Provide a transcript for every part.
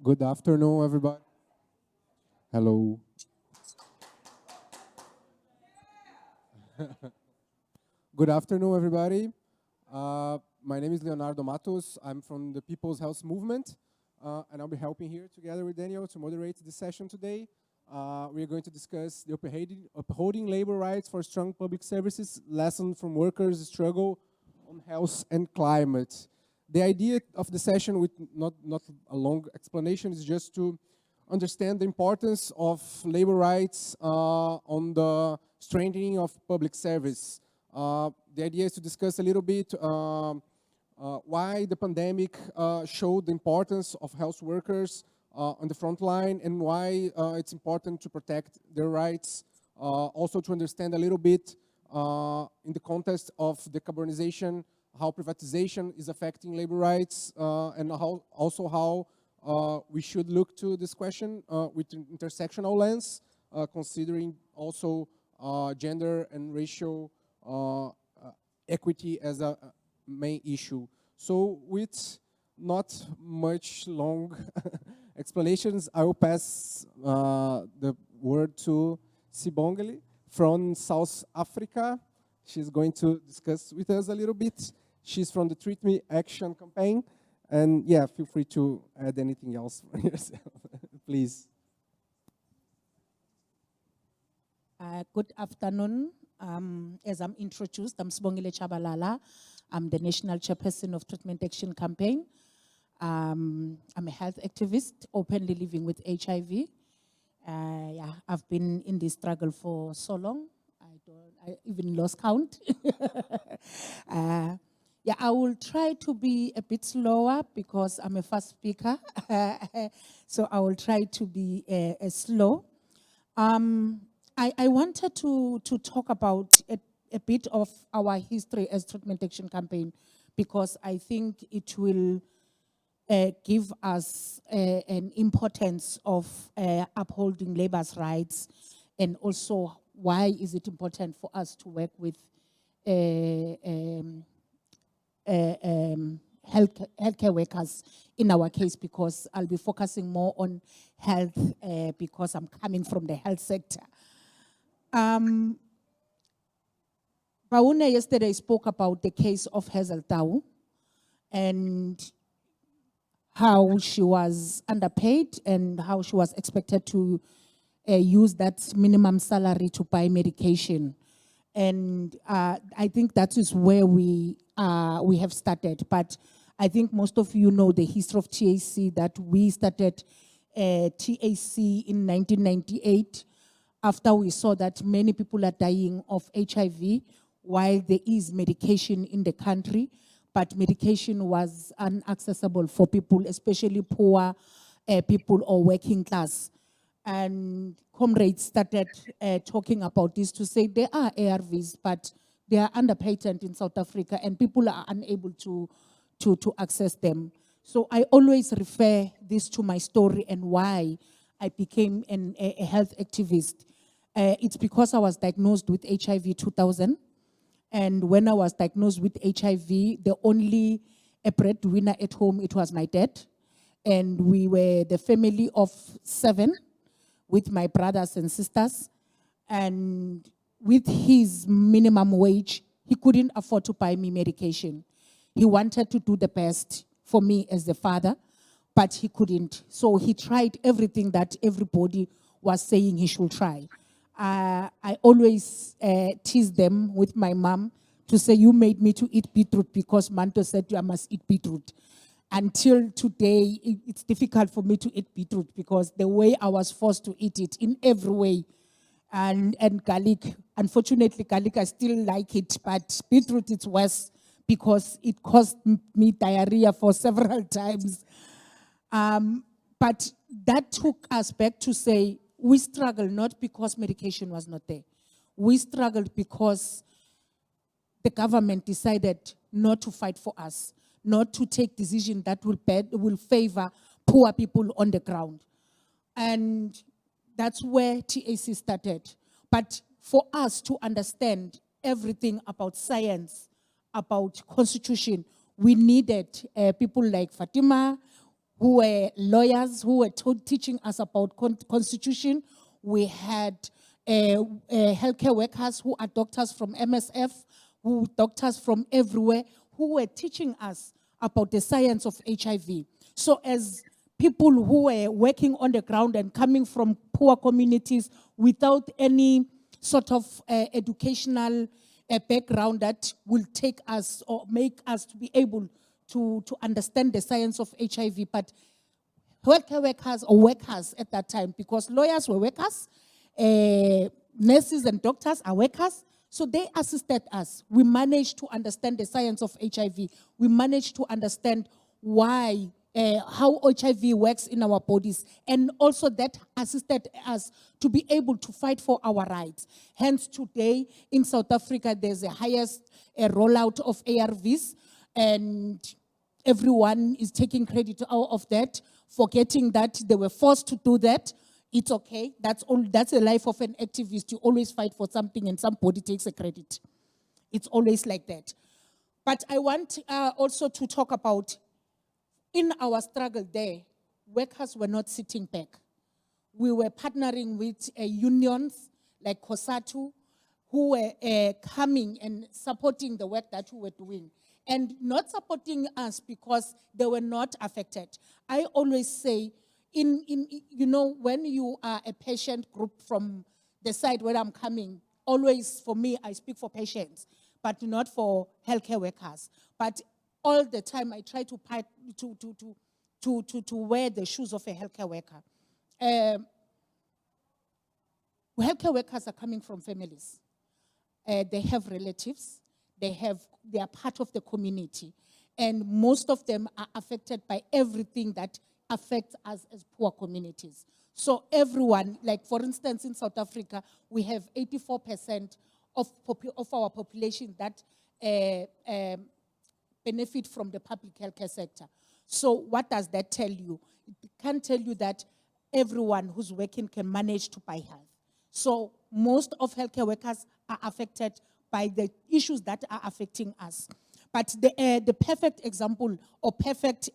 Good afternoon, everybody. Hello. Good afternoon, everybody. My name is Leonardo Mattos. I'm from the People's Health Movement, and I'll be helping here together with Daniel to moderate this session today. We are going to discuss the upholding labor rights for strong public services, lesson from workers' struggle on health and climate. The idea of the session, with not a long explanation, is just to understand the importance of labor rights on the strengthening of public service. The idea is to discuss a little bit why the pandemic showed the importance of health workers on the front line and why it's important to protect their rights. Also to understand a little bit in the context of decarbonization, how privatization is affecting labor rights, and how we should look to this question with an intersectional lens, considering also gender and racial equity as a main issue. So with not much long explanations, I will pass the word to Sibongile from South Africa. She's going to discuss with us a little bit. She's from the Treat Me Action campaign. And yeah, feel free to add anything else for yourself, please. Good afternoon. As I'm introduced, I'm Sibongile Tshabalala. I'm the National Chairperson of Treatment Action Campaign. I'm a health activist, openly living with HIV. I've been in this struggle for so long. I even lost count. I will try to be a bit slower because I'm a fast speaker. So I will try to be slow. I wanted to talk about a bit of our history as Treatment Action Campaign because I think it will give us an importance of upholding labor's rights, and also why is it important for us to work with healthcare workers in our case, because I'll be focusing more on health because I'm coming from the health sector. Baune yesterday spoke about the case of Hazel Tau and how she was underpaid and how she was expected to use that minimum salary to buy medication. And I think that is where we have started. But I think most of you know the history of TAC, that we started TAC in 1998 after we saw that many people are dying of HIV while there is medication in the country, but medication was inaccessible for people, especially poor people or working class. And comrades started talking about this to say there are ARVs, but they are under patent in South Africa and people are unable to access them. So I always refer this to my story and why I became a health activist. It's because I was diagnosed with HIV 2000. And when I was diagnosed with HIV, the only breadwinner at home, it was my dad. And we were the family of 7 with my brothers and sisters. And with his minimum wage, he couldn't afford to buy me medication. He wanted to do the best for me as the father, but he couldn't. So he tried everything that everybody was saying he should try. I always tease them with my mom to say, you made me to eat beetroot because Manto said I must eat beetroot. Until today, it's difficult for me to eat beetroot because the way I was forced to eat it in every way. And garlic, unfortunately, garlic, I still like it, but beetroot, it's worse because it caused me diarrhea for several times. But that took us back to say, we struggled not because medication was not there. We struggled because the government decided not to fight for us, not to take decisions that will favor poor people on the ground. And that's where TAC started. But for us to understand everything about science, about constitution, we needed people like Fatima, who were lawyers, who were teaching us about constitution. We had healthcare workers who are doctors from MSF, who doctors from everywhere, who were teaching us about the science of HIV. So as people who were working on the ground and coming from poor communities without any sort of educational background that will take us or make us to be able to understand the science of HIV, but healthcare workers or workers at that time, because lawyers were workers, nurses and doctors are workers, so they assisted us. We managed to understand the science of HIV. We managed to understand why, how HIV works in our bodies, and also that assisted us to be able to fight for our rights. Hence today in South Africa, there's the highest rollout of ARVs, and everyone is taking credit out of that, forgetting that they were forced to do that. It's okay. That's the life of an activist. You always fight for something and somebody takes a credit. It's always like that. But I want also to talk about, in our struggle there, workers were not sitting back. We were partnering with unions like COSATU, who were coming and supporting the work that we were doing. And not supporting us because they were not affected. I always say, you know, when you are a patient group from the side where I'm coming, always for me, I speak for patients, but not for healthcare workers. But all the time, I try to wear the shoes of a healthcare worker. Healthcare workers are coming from families. They have relatives. They are part of the community. And most of them are affected by everything that affects us as poor communities. So everyone, like for instance, in South Africa, we have 84% of our population that benefit from the public healthcare sector. So what does that tell you? It can tell you that everyone who's working can manage to buy health. So most of healthcare workers are affected by the issues that are affecting us. But the perfect example or perfect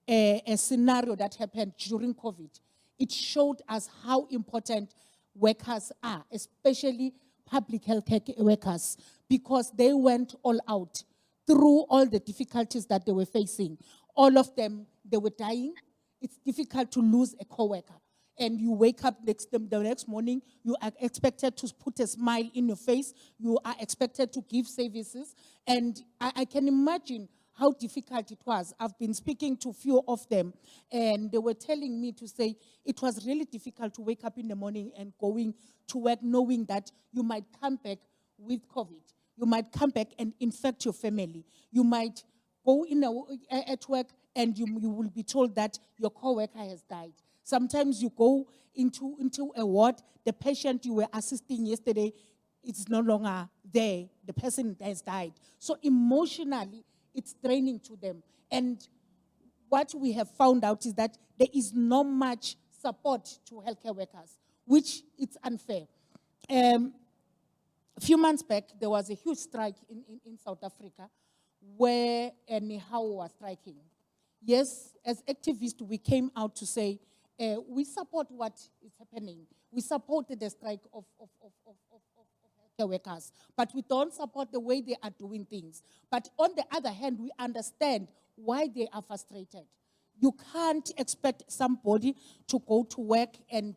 scenario that happened during COVID, it showed us how important workers are, especially public healthcare workers, because they went all out through all the difficulties that they were facing. All of them, they were dying. It's difficult to lose a co-worker. And you wake up the next morning, you are expected to put a smile in your face, you are expected to give services, and I can imagine how difficult it was. I've been speaking to a few of them, and they were telling me to say it was really difficult to wake up in the morning and going to work knowing that you might come back with COVID. You might come back and infect your family. You might go at work and you will be told that your co-worker has died. Sometimes you go into a ward, the patient you were assisting yesterday is no longer there. The person has died. So emotionally, it's draining to them. And what we have found out is that there is not much support to healthcare workers, which it's unfair. A few months back, there was a huge strike in South Africa where NEHAO was striking. Yes, as activists, we came out to say, we support what is happening. We supported the strike of healthcare workers, but we don't support the way they are doing things. But on the other hand, we understand why they are frustrated. You can't expect somebody to go to work and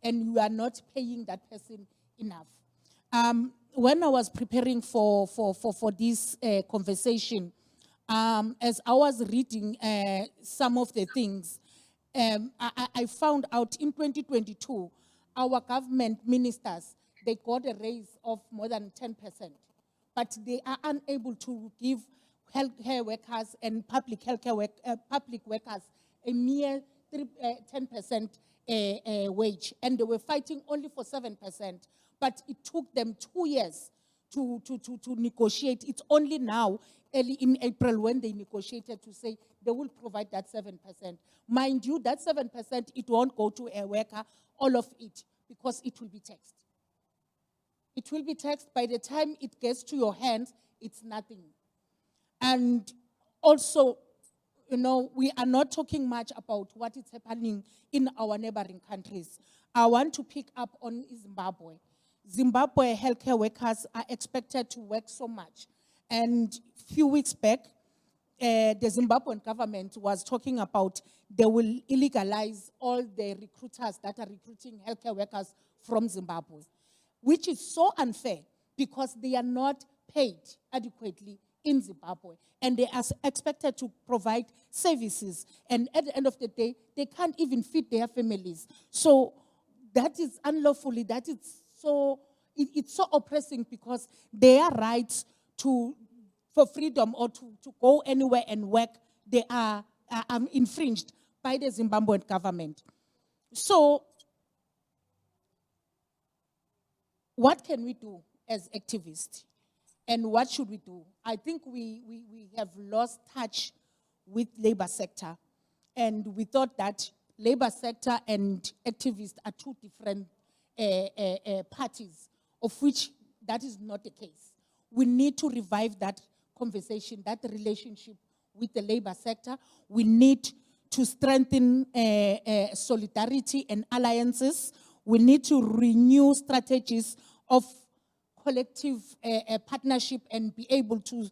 you are not paying that person enough. When I was preparing for this conversation, as I was reading some of the things, I found out in 2022, our government ministers, they got a raise of more than 10%, but they are unable to give healthcare workers and public workers a mere 10% wage, and they were fighting only for 7%, but it took them 2 years to negotiate. It's only now, early in April, when they negotiated to say they will provide that 7%. Mind you, that 7%, it won't go to a worker, all of it, because it will be taxed. It will be taxed. By the time it gets to your hands, it's nothing. And also, you know, we are not talking much about what is happening in our neighboring countries. I want to pick up on Zimbabwe. Zimbabwe healthcare workers are expected to work so much. And a few weeks back, the Zimbabwean government was talking about they will illegalize all the recruiters that are recruiting healthcare workers from Zimbabwe, which is so unfair because they are not paid adequately in Zimbabwe, and they are expected to provide services. And at the end of the day, they can't even feed their families. So that is unlawfully, that is so, it's so oppressing because their rights for freedom or to go anywhere and work, they are infringed by the Zimbabwean government. So what can we do as activists? And what should we do? I think we have lost touch with labor sector. And we thought that labor sector and activists are two different parties, of which that is not the case. We need to revive that conversation, that relationship with the labor sector. We need to strengthen solidarity and alliances. We need to renew strategies of collective partnership and be able to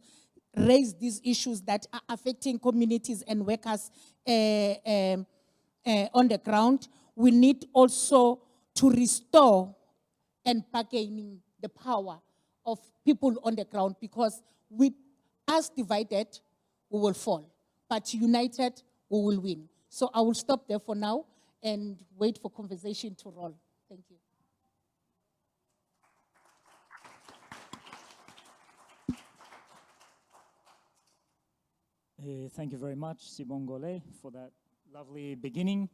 raise these issues that are affecting communities and workers on the ground. We need also to restore and bargaining the power of people on the ground, because as divided, we will fall, but united, we will win. So I will stop there for now and wait for conversation to roll. Thank you. Thank you very much, Sibongile, for that lovely beginning.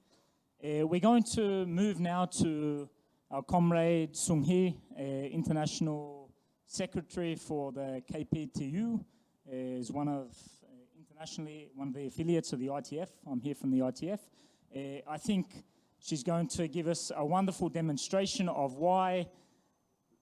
We're going to move now to our comrade SungHee, International Secretary for the KPTU, is internationally one of the affiliates of the ITF. I'm here from the ITF. I think she's going to give us a wonderful demonstration of why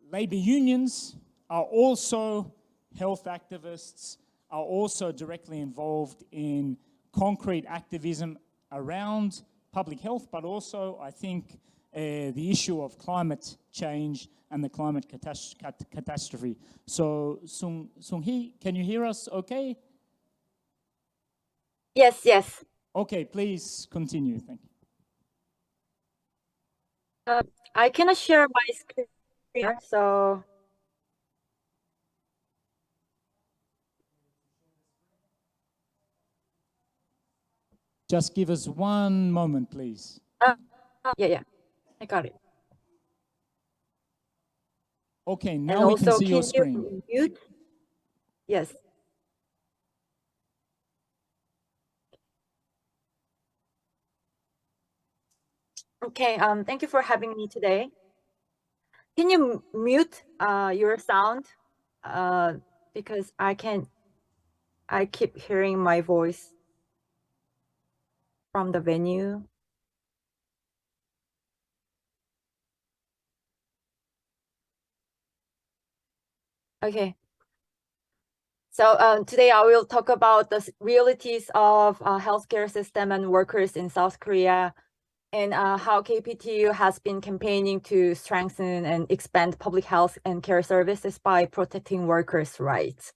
labor unions are also health activists, are also directly involved in concrete activism around public health, but also, I think, the issue of climate change and the climate catastrophe. So, SungHee, can you hear us okay? Yes, yes. Okay, please continue. Thank you. I cannot share my screen here, so... Just give us one moment, please. Yeah, I got it. Okay, now we can see your screen. You mute? Yes. Okay, thank you for having me today. Can you mute your sound? Because I keep hearing my voice from the venue. Okay. So today I will talk about the realities of healthcare system and workers in South Korea, and how KPTU has been campaigning to strengthen and expand public health and care services by protecting workers' rights.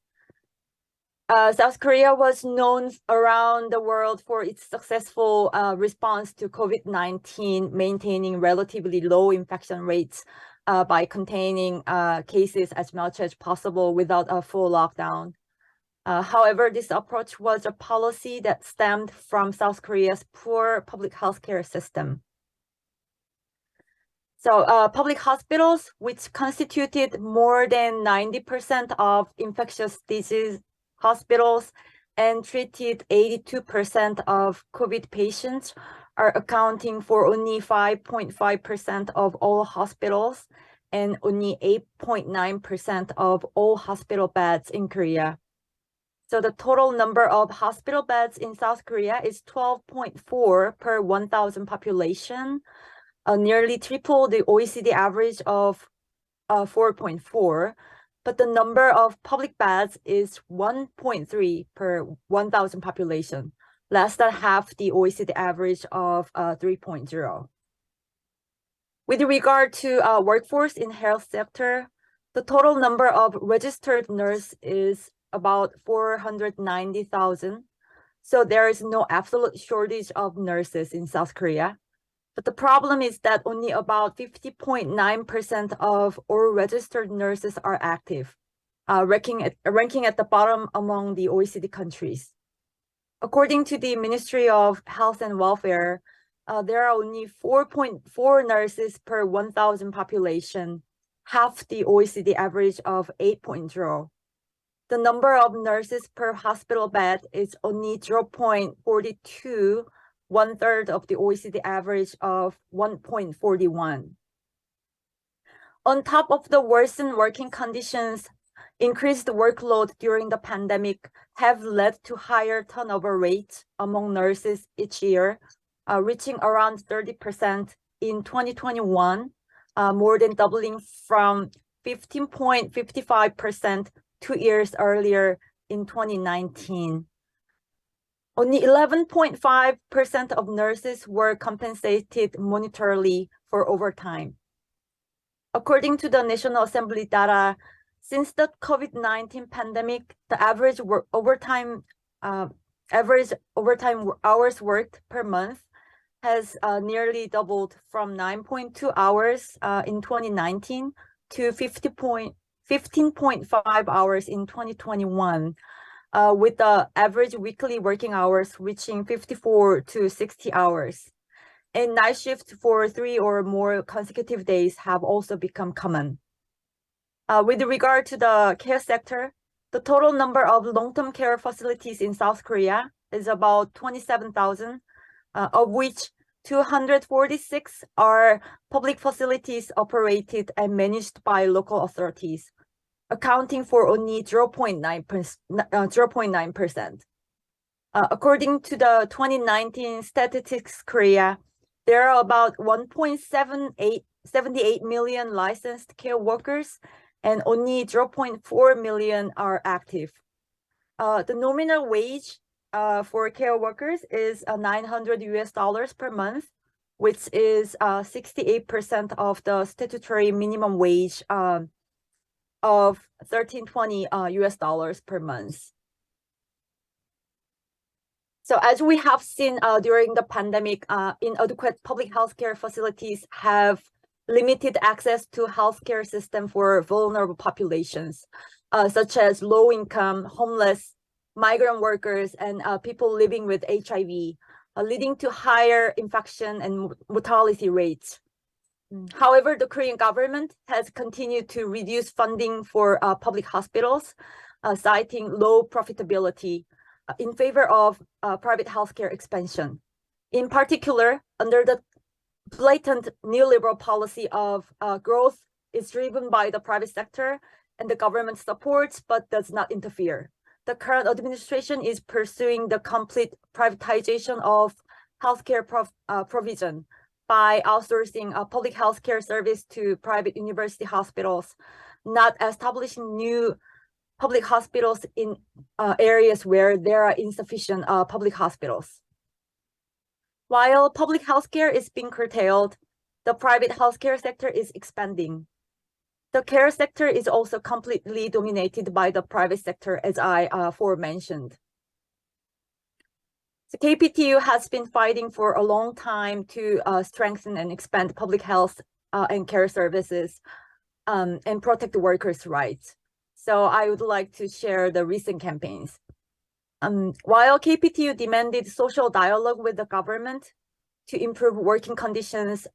South Korea was known around the world for its successful response to COVID-19, maintaining relatively low infection rates by containing cases as much as possible without a full lockdown. However, this approach was a policy that stemmed from South Korea's poor public healthcare system. So public hospitals, which constituted more than 90% of infectious disease hospitals and treated 82% of COVID patients, are accounting for only 5.5% of all hospitals and only 8.9% of all hospital beds in Korea. So the total number of hospital beds in South Korea is 12.4 per 1,000 population, nearly triple the OECD average of 4.4. But the number of public beds is 1.3 per 1,000 population, less than half the OECD average of 3.0. With regard to workforce in health sector, the total number of registered nurses is about 490,000. So there is no absolute shortage of nurses in South Korea. But the problem is that only about 50.9% of all registered nurses are active, ranking at the bottom among the OECD countries. According to the Ministry of Health and Welfare, there are only 4.4 nurses per 1,000 population, half the OECD average of 8.0. The number of nurses per hospital bed is only 0.42, 1/3 of the OECD average of 1.41. On top of the worsened working conditions, increased workload during the pandemic have led to higher turnover rates among nurses each year, reaching around 30% in 2021, more than doubling from 15.55% 2 years earlier in 2019. Only 11.5% of nurses were compensated monetarily for overtime. According to the National Assembly data, since the COVID-19 pandemic, the average overtime hours worked per month has nearly doubled from 9.2 hours in 2019 to 15.5 hours in 2021, with the average weekly working hours reaching 54 to 60 hours. And night shifts for 3 or more consecutive days have also become common. With regard to the care sector, the total number of long-term care facilities in South Korea is about 27,000, of which 246 are public facilities operated and managed by local authorities, accounting for only 0.9%. According to the 2019 Statistics Korea, there are about 1.78 million licensed care workers, and only 0.4 million are active. The nominal wage for care workers is $900 per month, which is 68% of the statutory minimum wage of $1,320 per month. So as we have seen during the pandemic, inadequate public healthcare facilities have limited access to healthcare system for vulnerable populations, such as low-income, homeless, migrant workers, and people living with HIV, leading to higher infection and mortality rates. However, the Korean government has continued to reduce funding for public hospitals, citing low profitability in favor of private healthcare expansion. In particular, under the blatant neoliberal policy of growth is driven by the private sector, and the government supports but does not interfere. The current administration is pursuing the complete privatization of healthcare provision by outsourcing public healthcare service to private university hospitals, not establishing new public hospitals in areas where there are insufficient public hospitals. While public healthcare is being curtailed, the private healthcare sector is expanding. The care sector is also completely dominated by the private sector, as I aforementioned. So KPTU has been fighting for a long time to strengthen and expand public health and care services and protect the workers' rights. So I would like to share the recent campaigns. While KPTU demanded social dialogue with the government to improve working conditions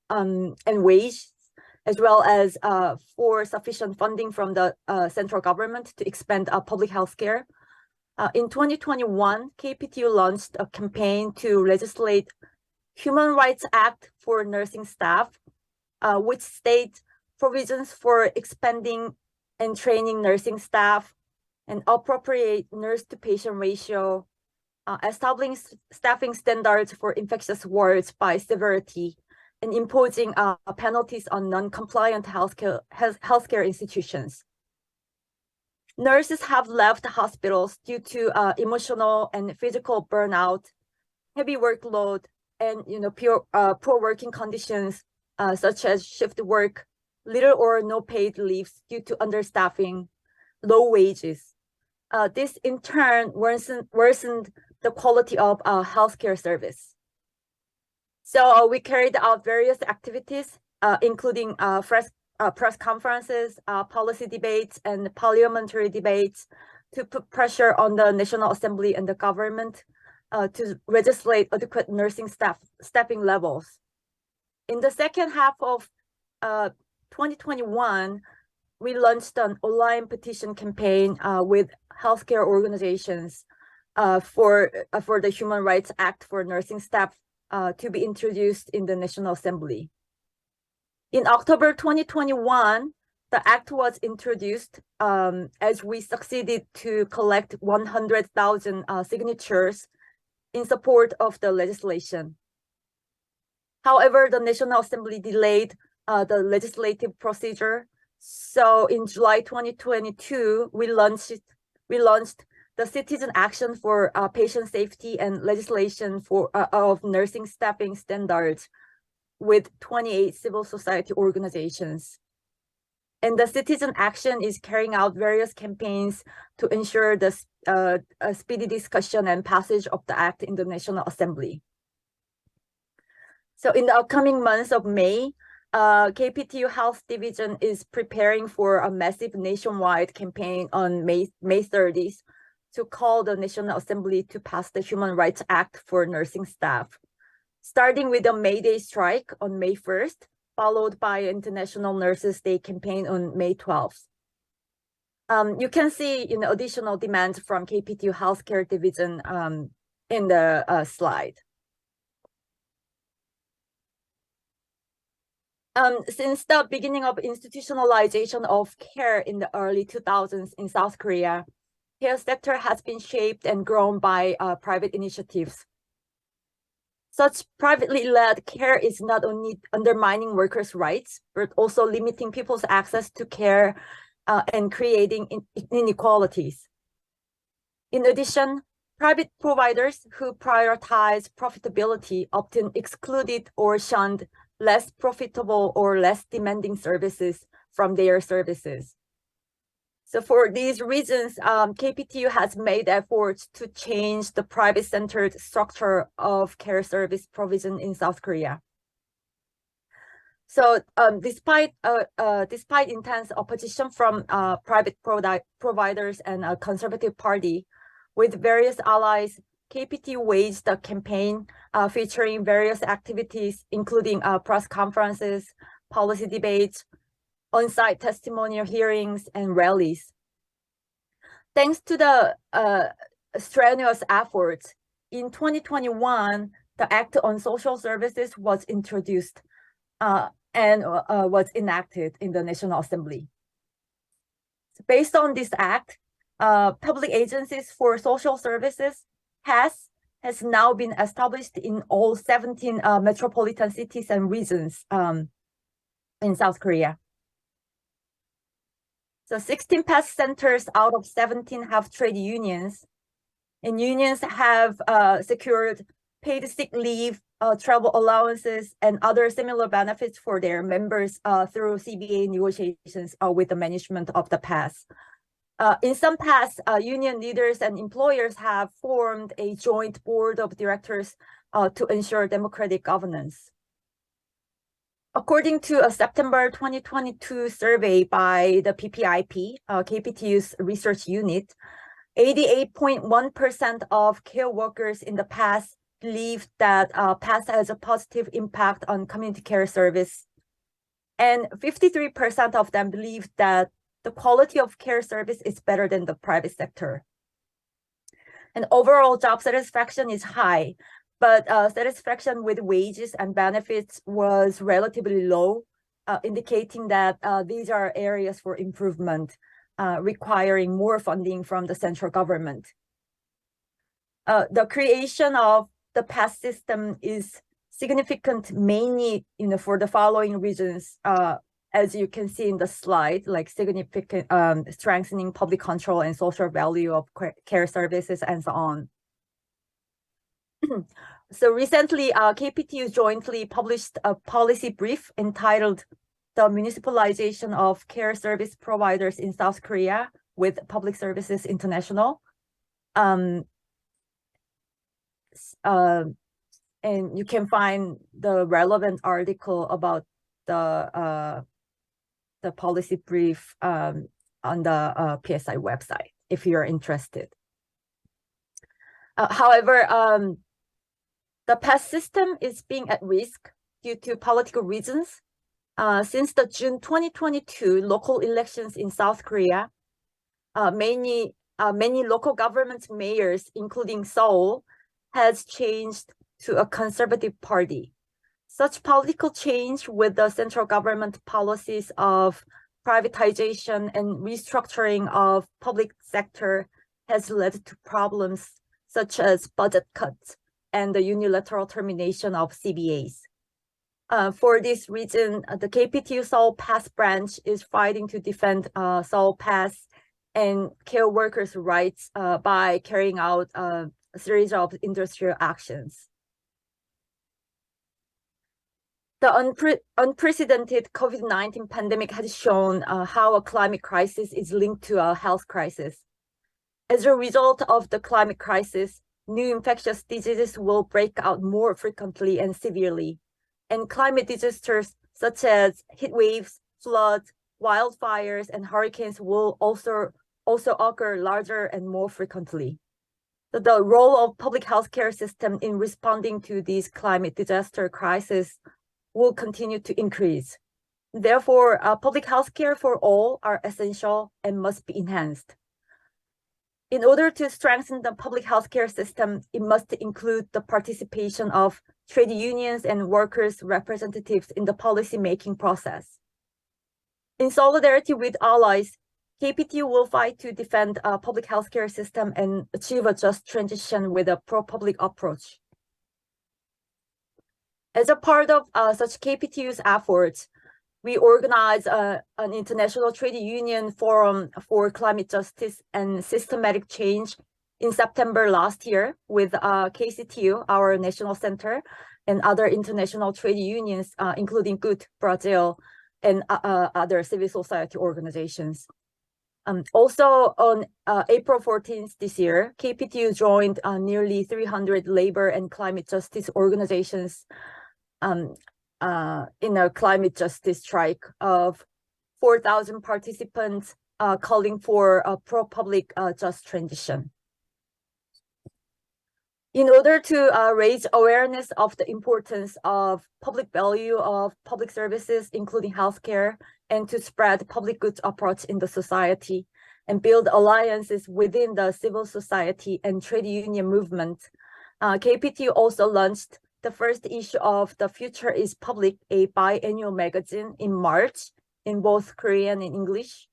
and wage, as well as for sufficient funding from the central government to expand public health care, in 2021, KPTU launched a campaign to legislate Human Rights Act for nursing staff, which states provisions for expanding and training nursing staff, and appropriate nurse-to-patient ratio, establishing staffing standards for infectious wards by severity, and imposing penalties on non-compliant healthcare institutions. Nurses have left hospitals due to emotional and physical burnout, heavy workload, and poor working conditions such as shift work, little or no paid leaves due to understaffing, low wages. This in turn worsened the quality of healthcare service. So we carried out various activities, including press conferences, policy debates, and parliamentary debates to put pressure on the National Assembly and the government to legislate adequate nursing staffing levels. In the second half of 2021, we launched an online petition campaign with healthcare organizations for the Human Rights Act for nursing staff to be introduced in the National Assembly. In October 2021, the act was introduced as we succeeded to collect 100,000 signatures in support of the legislation. However, the National Assembly delayed the legislative procedure. So in July 2022, we launched the Citizen Action for Patient Safety and Legislation of Nursing Staffing Standards with 28 civil society organizations. And the Citizen Action is carrying out various campaigns to ensure the speedy discussion and passage of the act in the National Assembly. So in the upcoming months of May, KPTU Health Division is preparing for a massive nationwide campaign on May 30th to call the National Assembly to pass the Human Rights Act for nursing staff, starting with a May Day strike on May 1st, followed by International Nurses Day campaign on May 12th. You can see additional demands from KPTU Healthcare Division in the slide. Since the beginning of institutionalization of care in the early 2000s in South Korea, care sector has been shaped and grown by private initiatives. Such privately led care is not only undermining workers' rights, but also limiting people's access to care and creating inequalities. In addition, private providers who prioritize profitability often excluded or shunned less profitable or less demanding services from their services. So for these reasons, KPTU has made efforts to change the private-centered structure of care service provision in South Korea. So despite intense opposition from private providers and a conservative party, with various allies, KPTU waged a campaign featuring various activities, including press conferences, policy debates, on-site testimonial hearings, and rallies. Thanks to the strenuous efforts, in 2021, the Act on Social Services was introduced and was enacted in the National Assembly. So based on this act, public agencies for social services has now been established in all 17 metropolitan cities and regions in South Korea. So 16 PASS centers out of 17 have trade unions, and unions have secured paid sick leave, travel allowances, and other similar benefits for their members through CBA negotiations with the management of the PASS. In some PASS, union leaders and employers have formed a joint board of directors to ensure democratic governance. According to a September 2022 survey by the PPIP, KPTU's research unit, 88.1% of care workers in the PASS believe that PASS has a positive impact on community care service. And 53% of them believe that the quality of care service is better than the private sector. And overall job satisfaction is high, but satisfaction with wages and benefits was relatively low, indicating that these are areas for improvement, requiring more funding from the central government. The creation of the PASS system is significant mainly for the following reasons. as you can see in the slide, like significant strengthening public control and social value of care services and so on. So recently, KPTU jointly published a policy brief entitled "The Municipalization of Care Service Providers in South Korea" with Public Services International. And you can find the relevant article about the policy brief on the PSI website if you're interested. However, the PASS system is being at risk due to political reasons. Since the June 2022 local elections in South Korea, many local government mayors, including Seoul, has changed to a conservative party. Such political change with the central government policies of privatization and restructuring of public sector has led to problems such as budget cuts and the unilateral termination of CBAs. For this reason, the KPTU Seoul PASS branch is fighting to defend Seoul PASS and care workers' rights by carrying out a series of industrial actions. The unprecedented COVID-19 pandemic has shown how a climate crisis is linked to a health crisis. As a result of the climate crisis, new infectious diseases will break out more frequently and severely, and climate disasters such as heat waves, floods, wildfires, and hurricanes will also occur larger and more frequently. The role of public healthcare system in responding to these climate disaster crises will continue to increase. Therefore, public healthcare for all are essential and must be enhanced. In order to strengthen the public healthcare system, it must include the participation of trade unions and workers' representatives in the policy-making process. In solidarity with allies, KPTU will fight to defend a public healthcare system and achieve a just transition with a pro-public approach. As a part of such KPTU's efforts, we organized an international trade union forum for climate justice and systematic change in September last year with KCTU, our national center, and other international trade unions, including GUT, Brazil, and other civil society organizations. Also on April 14th this year, KPTU joined nearly 300 labor and climate justice organizations in a climate justice strike of 4,000 participants calling for a pro-public just transition. In order to raise awareness of the importance of public value of public services, including healthcare, and to spread public goods approach in the society and build alliances within the civil society and trade union movement, KPTU also launched the first issue of The Future is Public, a biannual magazine in March in both Korean and English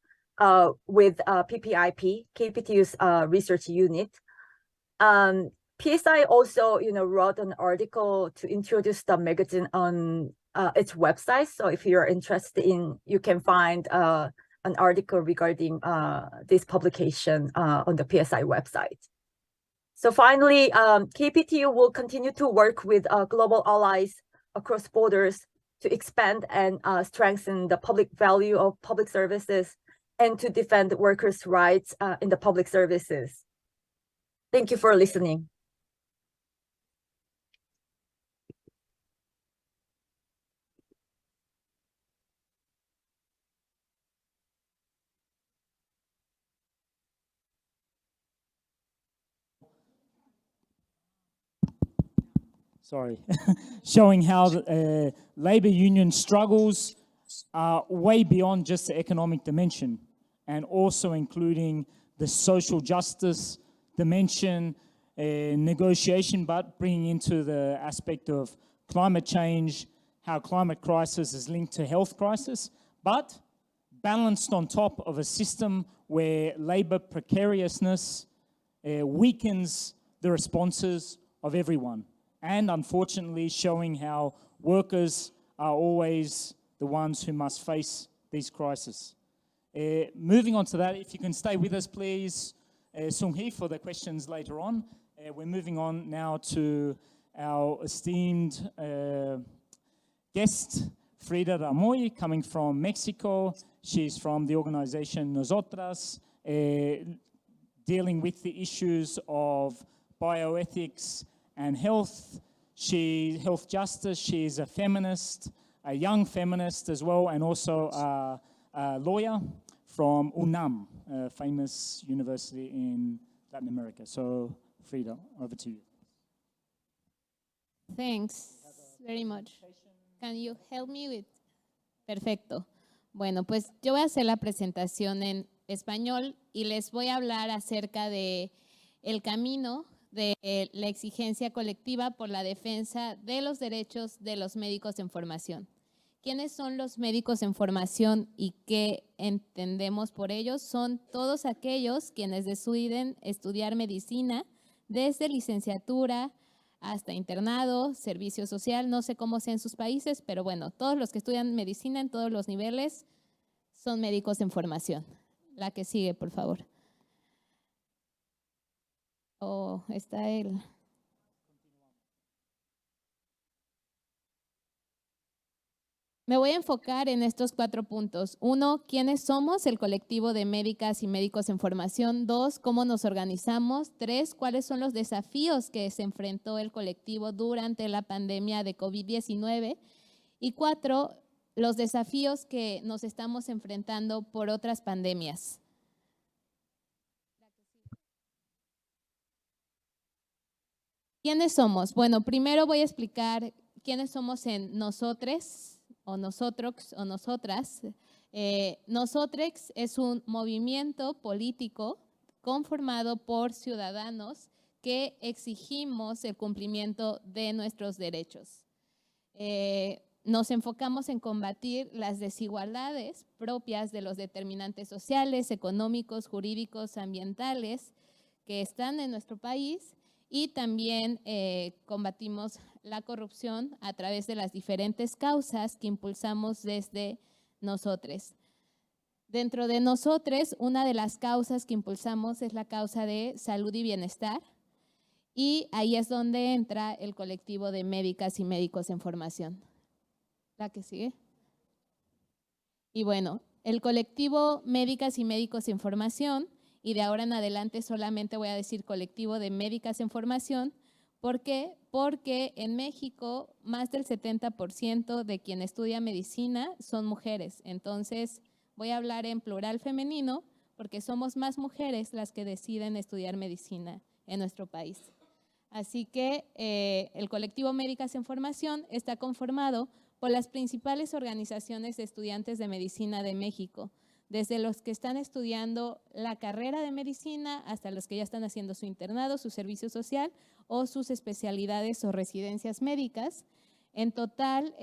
with PPIP, KPTU's research unit. PSI also, wrote an article to introduce the magazine on its website. So if you're interested you can find an article regarding this publication on the PSI website. So finally, KPTU will continue to work with global allies across borders to expand and strengthen the public value of public services and to defend workers' rights in the public services. Thank you for listening. Showing how labor union struggles are way beyond just the economic dimension and also including the social justice dimension, negotiation, but bringing into the aspect of climate change, how climate crisis is linked to health crisis, but balanced on top of a system where labor precariousness weakens the responses of everyone. And unfortunately showing how workers are always the ones who must face these crises. Moving on to that, if you can stay with us, please, SungHee, for the questions later on. We're moving on now to our esteemed guest, Frida Romay, coming from Mexico. She's from the organization Nosotrxs, dealing with the issues of bioethics and health justice. She's a feminist, a young feminist as well, and also a lawyer from UNAM, a famous university in Latin America. So, Frida, over to you. Thanks very much. Can you help me with? Perfecto. Bueno, pues yo voy a hacer la presentación en español y les voy a hablar acerca de el camino de la exigencia colectiva por la defensa de los derechos de los médicos en formación. ¿Quiénes son los médicos en formación y qué entendemos por ellos? Son todos aquellos quienes deciden estudiar medicina desde licenciatura hasta internado, servicio social, no sé cómo sea en sus países, pero bueno, todos los que estudian medicina en todos los niveles son médicos en formación. La que sigue, por favor. Oh, está él. Me voy a enfocar en estos 4 puntos. 1, ¿quiénes somos? El colectivo de médicas y médicos en formación. 2, ¿cómo nos organizamos? 3, ¿cuáles son los desafíos que se enfrentó el colectivo durante la pandemia de COVID-19? Y 4, los desafíos que nos estamos enfrentando por otras pandemias. ¿Quiénes somos? Bueno, primero voy a explicar quiénes somos en Nosotrxs, o Nosotrxs o Nosotras. Nosotrxs es un movimiento político conformado por ciudadanos que exigimos el cumplimiento de nuestros derechos. Nos enfocamos en combatir las desigualdades propias de los determinantes sociales, económicos, jurídicos, ambientales que están en nuestro país. Y también combatimos la corrupción a través de las diferentes causas que impulsamos desde Nosotrxs. Dentro de Nosotrxs, una de las causas que impulsamos es la causa de salud y bienestar. Y ahí es donde entra el colectivo de médicas y médicos en formación. ¿La que sigue? Y bueno, el colectivo Médicas y Médicos en Formación, y de ahora en adelante solamente voy a decir colectivo de médicas en formación. ¿Por qué? Porque en México más del 70% de quien estudia medicina son mujeres. Entonces voy a hablar en plural femenino porque somos más mujeres las que deciden estudiar medicina en nuestro país. Así que el colectivo Médicas en Formación está conformado por las principales organizaciones de estudiantes de medicina de México, desde los que están estudiando la carrera de medicina hasta los que ya están haciendo su internado, su servicio social o sus especialidades o residencias médicas. En total,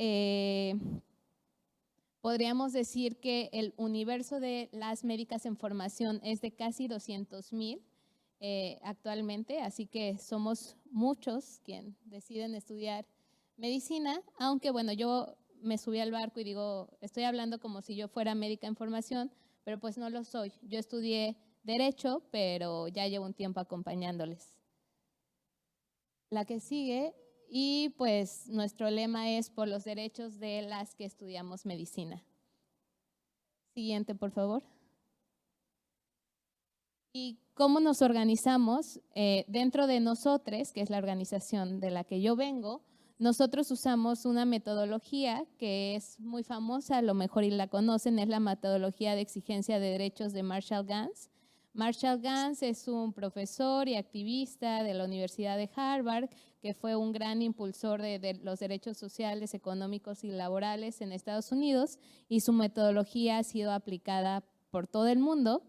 podríamos decir que el universo de las médicas en formación es de casi 200,000 actualmente, así que somos muchos quienes deciden estudiar medicina, aunque bueno, yo me subí al barco y digo, estoy hablando como si yo fuera médica en formación, pero pues no lo soy. Yo estudié Derecho, pero ya llevo un tiempo acompañándoles. La que sigue, y pues nuestro lema es por los derechos de las que estudiamos medicina. Siguiente, por favor. ¿Y cómo nos organizamos? Dentro de Nosotrxs, que es la organización de la que yo vengo, nosotros usamos una metodología que es muy famosa, a lo mejor y la conocen, es la metodología de exigencia de derechos de Marshall Ganz. Marshall Ganz es un profesor y activista de la Universidad de Harvard, que fue un gran impulsor de los derechos sociales, económicos y laborales en Estados Unidos, y su metodología ha sido aplicada por todo el mundo.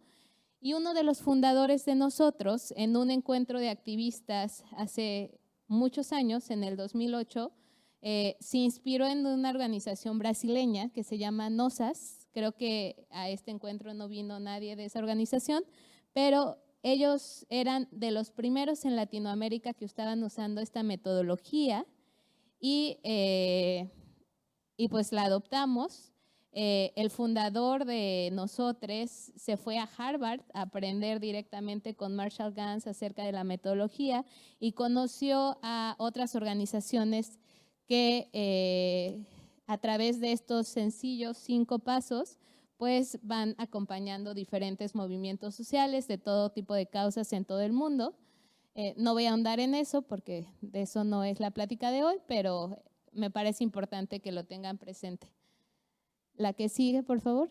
Y uno de los fundadores de nosotros, en un encuentro de activistas hace muchos años, en el 2008, se inspiró en una organización brasileña que se llama Nosotrxs. Creo que a este encuentro no vino nadie de esa organización, pero ellos eran de los primeros en Latinoamérica que estaban usando esta metodología y pues la adoptamos. El fundador de Nosotrxs se fue a Harvard a aprender directamente con Marshall Ganz acerca de la metodología y conoció a otras organizaciones que a través de estos sencillos 5 pasos pues van acompañando diferentes movimientos sociales de todo tipo de causas en todo el mundo. No voy a ahondar en eso porque de eso no es la plática de hoy, pero me parece importante que lo tengan presente. La que sigue, por favor.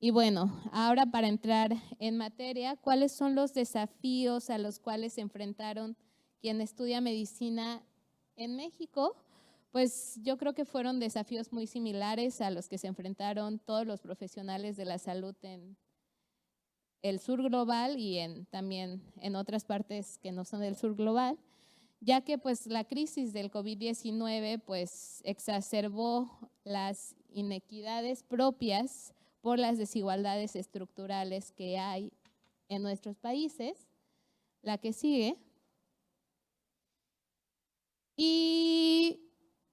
Y bueno, ahora para entrar en materia, ¿cuáles son los desafíos a los cuales se enfrentaron quien estudia medicina en México? Pues yo creo que fueron desafíos muy similares a los que se enfrentaron todos los profesionales de la salud en el sur global y también en otras partes que no son del sur global, ya que pues la crisis del COVID-19 pues exacerbó las inequidades propias por las desigualdades estructurales que hay en nuestros países. La que sigue. Y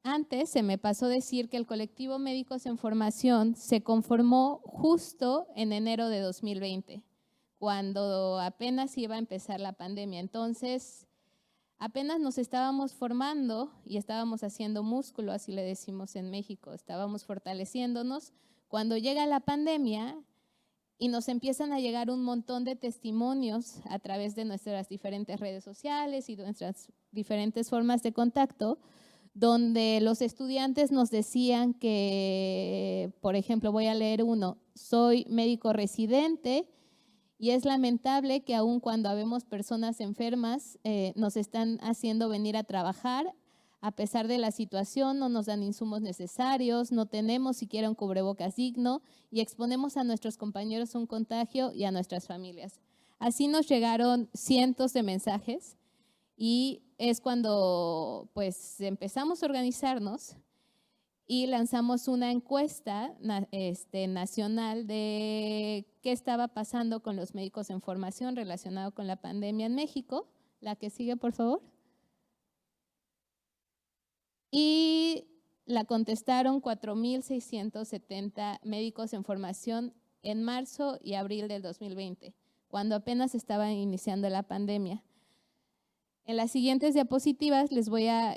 antes se me pasó decir que el colectivo Médicos en Formación se conformó justo en enero de 2020, cuando apenas iba a empezar la pandemia. Entonces, apenas nos estábamos formando y estábamos haciendo músculo, así le decimos en México, estábamos fortaleciéndonos. Cuando llega la pandemia y nos empiezan a llegar un montón de testimonios a través de nuestras diferentes redes sociales y nuestras diferentes formas de contacto, donde los estudiantes nos decían que, por ejemplo, voy a leer uno, soy médico residente y es lamentable que aun cuando habemos personas enfermas, nos están haciendo venir a trabajar. A pesar de la situación, no nos dan insumos necesarios, no tenemos siquiera un cubrebocas digno y exponemos a nuestros compañeros un contagio y a nuestras familias. Así nos llegaron cientos de mensajes y es cuando pues empezamos a organizarnos y lanzamos una encuesta nacional de qué estaba pasando con los médicos en formación relacionado con la pandemia en México. La que sigue, por favor. Y la contestaron 4,670 médicos en formación en marzo y abril del 2020, cuando apenas estaba iniciando la pandemia. En las siguientes diapositivas les voy a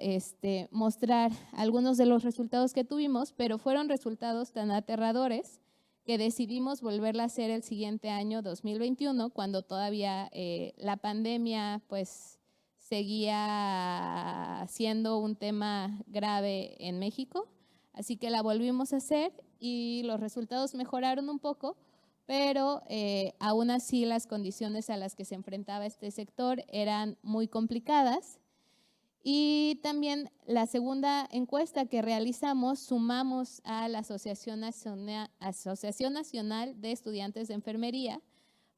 mostrar algunos de los resultados que tuvimos, pero fueron resultados tan aterradores que decidimos volverla a hacer el siguiente año, 2021, cuando todavía la pandemia pues seguía siendo un tema grave en México. Así que la volvimos a hacer y los resultados mejoraron un poco, pero aún así las condiciones a las que se enfrentaba este sector eran muy complicadas. Y también la segunda encuesta que realizamos, sumamos a la Asociación Nacional de Estudiantes de Enfermería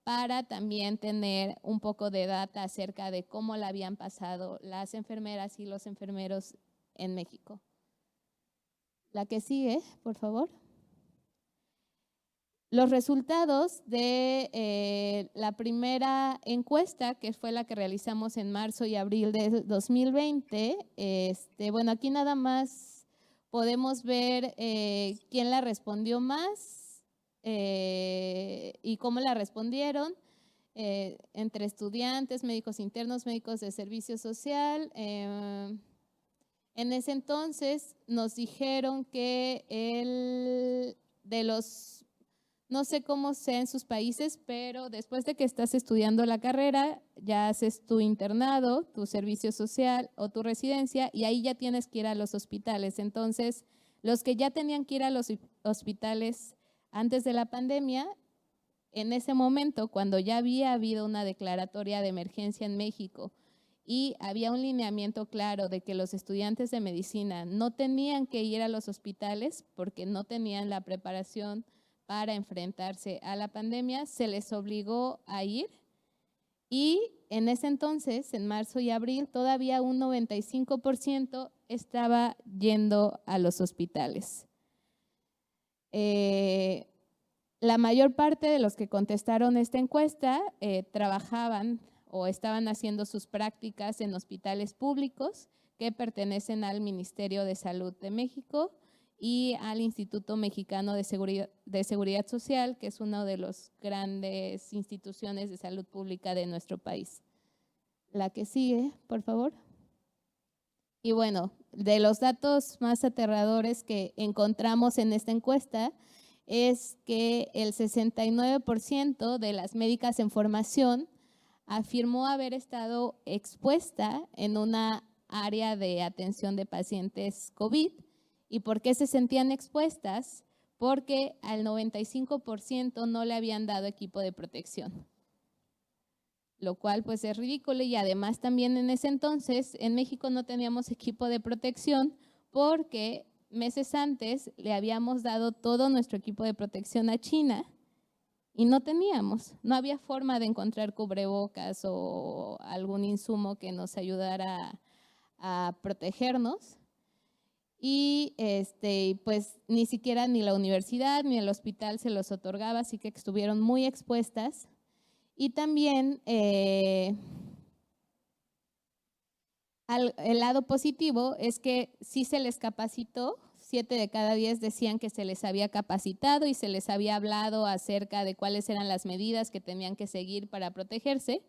para también tener un poco de data acerca de cómo la habían pasado las enfermeras y los enfermeros en México. La que sigue, por favor. Los resultados de la primera encuesta, que fue la que realizamos en marzo y abril de 2020, bueno, aquí nada más podemos ver quién la respondió más y cómo la respondieron entre estudiantes, médicos internos, médicos de servicio social. En ese entonces nos dijeron que de los, no sé cómo sea en sus países, pero después de que estás estudiando la carrera, ya haces tu internado, tu servicio social o tu residencia y ahí ya tienes que ir a los hospitales. Entonces, los que ya tenían que ir a los hospitales antes de la pandemia, en ese momento, cuando ya había habido una declaratoria de emergencia en México y había un lineamiento claro de que los estudiantes de medicina no tenían que ir a los hospitales porque no tenían la preparación para enfrentarse a la pandemia, se les obligó a ir y en ese entonces, en marzo y abril, todavía un 95% estaba yendo a los hospitales. La mayor parte de los que contestaron esta encuesta trabajaban o estaban haciendo sus prácticas en hospitales públicos que pertenecen al Ministerio de Salud de México y al Instituto Mexicano de Seguridad Social, que es una de las grandes instituciones de salud pública de nuestro país. La que sigue, por favor. Y bueno, de los datos más aterradores que encontramos en esta encuesta es que el 69% de las médicas en formación afirmó haber estado expuesta en una área de atención de pacientes COVID. ¿Y por qué se sentían expuestas? Porque al 95% no le habían dado equipo de protección, lo cual pues es ridículo, y además también en ese entonces en México no teníamos equipo de protección porque meses antes le habíamos dado todo nuestro equipo de protección a China y no había forma de encontrar cubrebocas o algún insumo que nos ayudara a protegernos. Y pues ni siquiera ni la universidad ni el hospital se los otorgaba, así que estuvieron muy expuestas. Y también el lado positivo es que sí se les capacitó, 7 de cada 10 decían que se les había capacitado y se les había hablado acerca de cuáles eran las medidas que tenían que seguir para protegerse,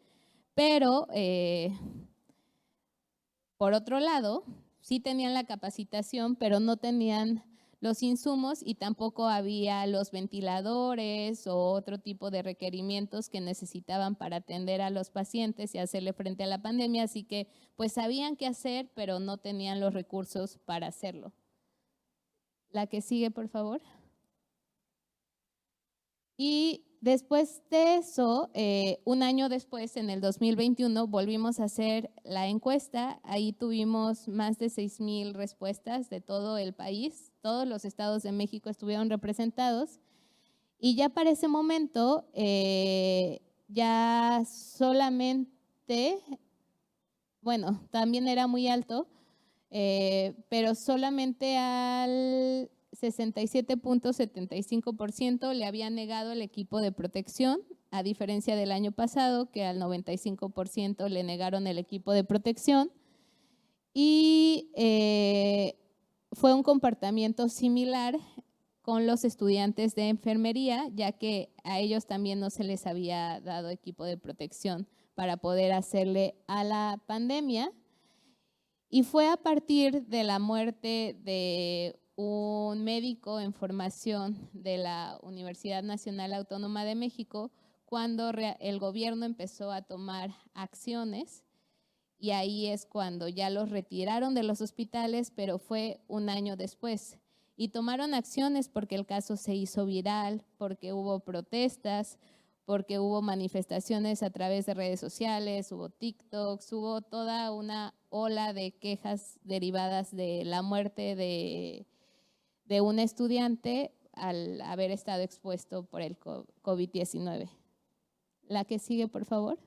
pero por otro lado, sí tenían la capacitación, pero no tenían los insumos y tampoco había los ventiladores o otro tipo de requerimientos que necesitaban para atender a los pacientes y hacerle frente a la pandemia, así que pues sabían qué hacer, pero no tenían los recursos para hacerlo. La que sigue, por favor. Y después de eso, un año después, en el 2021, volvimos a hacer la encuesta. Ahí tuvimos más de 6,000 respuestas de todo el país. Todos los estados de México estuvieron representados. Y ya para ese momento, ya solamente, bueno, también era muy alto, pero solamente al 67.75% le había negado el equipo de protección, a diferencia del año pasado, que al 95% le negaron el equipo de protección. Y fue un comportamiento similar con los estudiantes de enfermería, ya que a ellos también no se les había dado equipo de protección para poder hacerle a la pandemia. Y fue a partir de la muerte de un médico en formación de la Universidad Nacional Autónoma de México cuando el gobierno empezó a tomar acciones, y ahí es cuando ya los retiraron de los hospitales, pero fue un año después. Y tomaron acciones porque el caso se hizo viral, porque hubo protestas, porque hubo manifestaciones a través de redes sociales, hubo TikToks, hubo toda una ola de quejas derivadas de la muerte de un estudiante al haber estado expuesto por el COVID-19. La que sigue, por favor.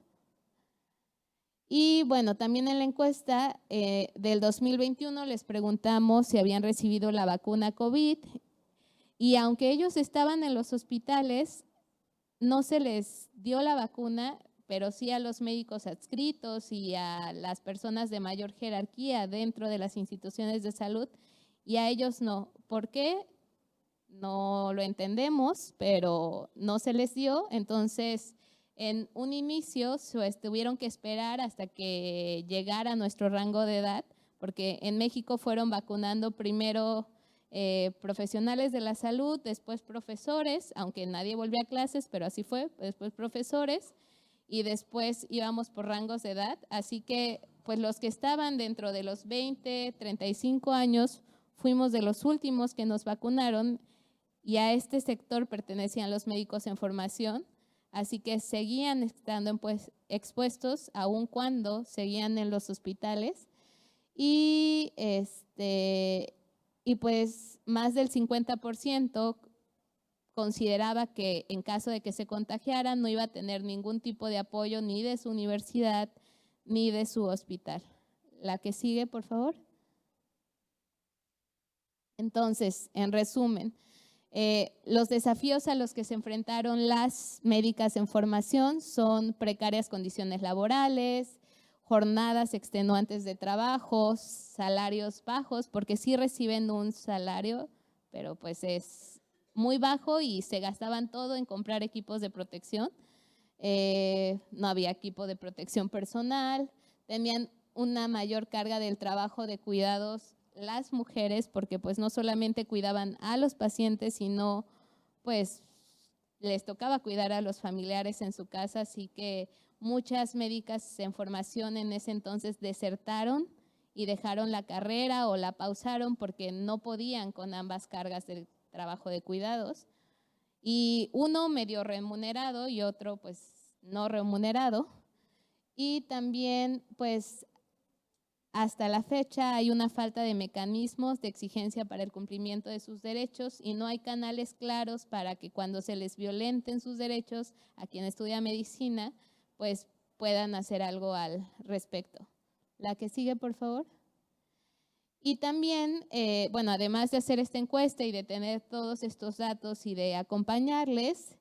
Y bueno, también en la encuesta del 2021 les preguntamos si habían recibido la vacuna COVID, y aunque ellos estaban en los hospitales, no se les dio la vacuna, pero sí a los médicos adscritos y a las personas de mayor jerarquía dentro de las instituciones de salud, y a ellos no. ¿Por qué? No lo entendemos, pero no se les dio. Entonces, en un inicio tuvieron que esperar hasta que llegara nuestro rango de edad, porque en México fueron vacunando primero profesionales de la salud, después profesores, aunque nadie volvió a clases, pero así fue, después profesores, y después íbamos por rangos de edad. Así que pues los que estaban dentro de los 20, 35 años, fuimos de los últimos que nos vacunaron, y a este sector pertenecían los médicos en formación, así que seguían estando expuestos aun cuando seguían en los hospitales. Y pues más del 50% consideraba que en caso de que se contagiaran no iba a tener ningún tipo de apoyo ni de su universidad ni de su hospital. La que sigue, por favor. Entonces, en resumen, los desafíos a los que se enfrentaron las médicas en formación son precarias condiciones laborales, jornadas extenuantes de trabajo, salarios bajos, porque sí reciben un salario, pero pues es muy bajo y se gastaban todo en comprar equipos de protección. No había equipo de protección personal, tenían una mayor carga del trabajo de cuidados las mujeres, porque pues no solamente cuidaban a los pacientes, sino pues les tocaba cuidar a los familiares en su casa, así que muchas médicas en formación en ese entonces desertaron y dejaron la carrera o la pausaron porque no podían con ambas cargas del trabajo de cuidados. Y uno medio remunerado y otro pues no remunerado. Y también pues hasta la fecha hay una falta de mecanismos de exigencia para el cumplimiento de sus derechos y no hay canales claros para que cuando se les violenten sus derechos a quien estudia medicina, pues puedan hacer algo al respecto. La que sigue, por favor. Y también, bueno, además de hacer esta encuesta y de tener todos estos datos y de acompañarles,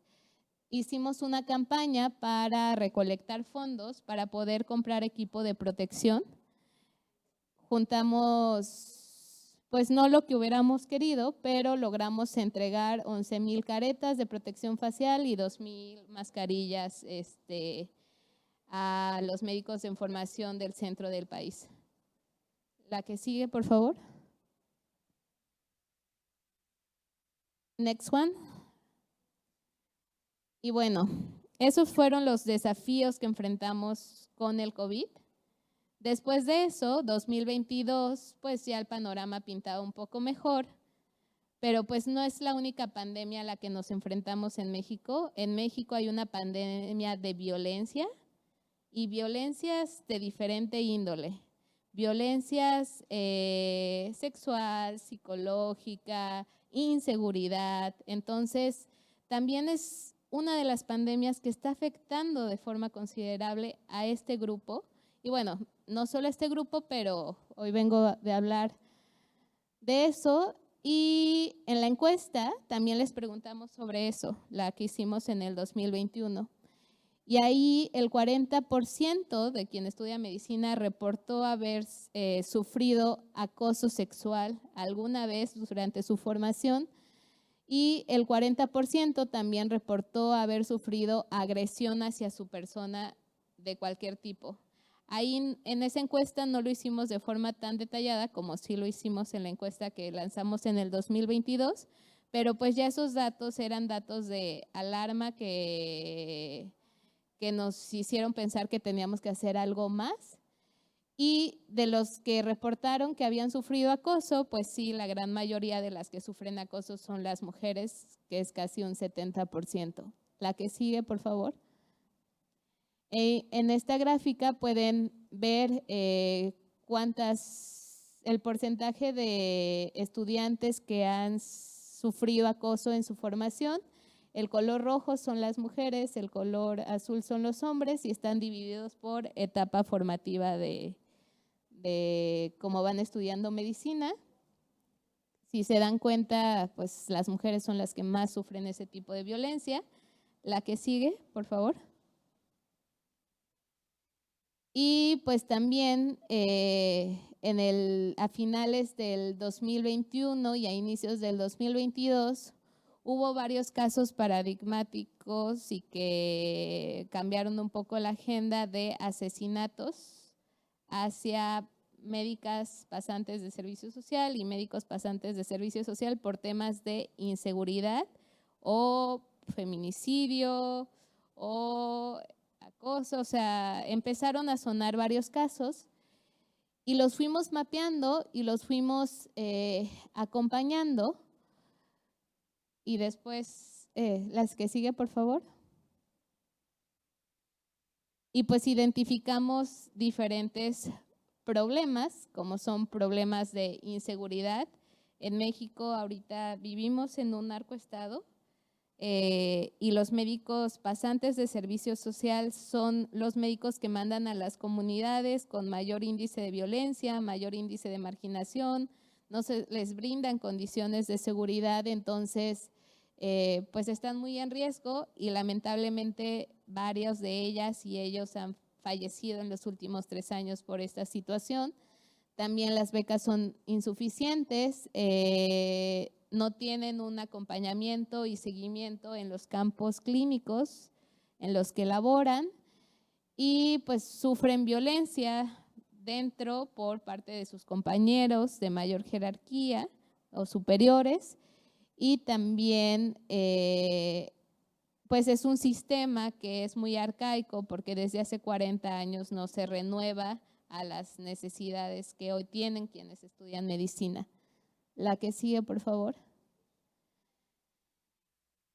hicimos una campaña para recolectar fondos para poder comprar equipo de protección. Juntamos, pues no lo que hubiéramos querido, pero logramos entregar 11,000 caretas de protección facial y 2,000 mascarillas a los médicos en formación del centro del país. La que sigue, por favor. Next one. Y bueno, esos fueron los desafíos que enfrentamos con el COVID. Después de eso, 2022, pues ya el panorama pintaba un poco mejor, pero pues no es la única pandemia a la que nos enfrentamos en México. En México hay una pandemia de violencia y violencias de diferente índole. Violencias sexual, psicológica, inseguridad. Entonces, también es una de las pandemias que está afectando de forma considerable a este grupo. Y bueno, no solo a este grupo, pero hoy vengo de hablar de eso. Y en la encuesta también les preguntamos sobre eso, la que hicimos en el 2021. Y ahí el 40% de quien estudia medicina reportó haber sufrido acoso sexual alguna vez durante su formación y el 40% también reportó haber sufrido agresión hacia su persona de cualquier tipo. Ahí en esa encuesta no lo hicimos de forma tan detallada como sí lo hicimos en la encuesta que lanzamos en el 2022, pero pues ya esos datos eran datos de alarma que nos hicieron pensar que teníamos que hacer algo más. Y de los que reportaron que habían sufrido acoso, pues sí, la gran mayoría de las que sufren acoso son las mujeres, que es casi un 70%. La que sigue, por favor. En esta gráfica pueden ver el porcentaje de estudiantes que han sufrido acoso en su formación. El color rojo son las mujeres, el color azul son los hombres y están divididos por etapa formativa de cómo van estudiando medicina. Si se dan cuenta, pues las mujeres son las que más sufren ese tipo de violencia. La que sigue, por favor. Y pues también a finales del 2021 y a inicios del 2022 hubo varios casos paradigmáticos y que cambiaron un poco la agenda de asesinatos hacia médicas pasantes de servicio social y médicos pasantes de servicio social por temas de inseguridad o feminicidio o acoso. O sea, empezaron a sonar varios casos y los fuimos mapeando y los fuimos acompañando. Y después, las que sigue, por favor. Y pues identificamos diferentes problemas, como son problemas de inseguridad. En México ahorita vivimos en un narcoestado y los médicos pasantes de servicio social son los médicos que mandan a las comunidades con mayor índice de violencia, mayor índice de marginación, no se les brindan condiciones de seguridad, entonces pues están muy en riesgo y lamentablemente varios de ellas y ellos han fallecido en los últimos 3 años por esta situación. También las becas son insuficientes, no tienen un acompañamiento y seguimiento en los campos clínicos en los que laboran y pues sufren violencia dentro por parte de sus compañeros de mayor jerarquía o superiores y también pues es un sistema que es muy arcaico porque desde hace 40 años no se renueva a las necesidades que hoy tienen quienes estudian medicina. La que sigue, por favor.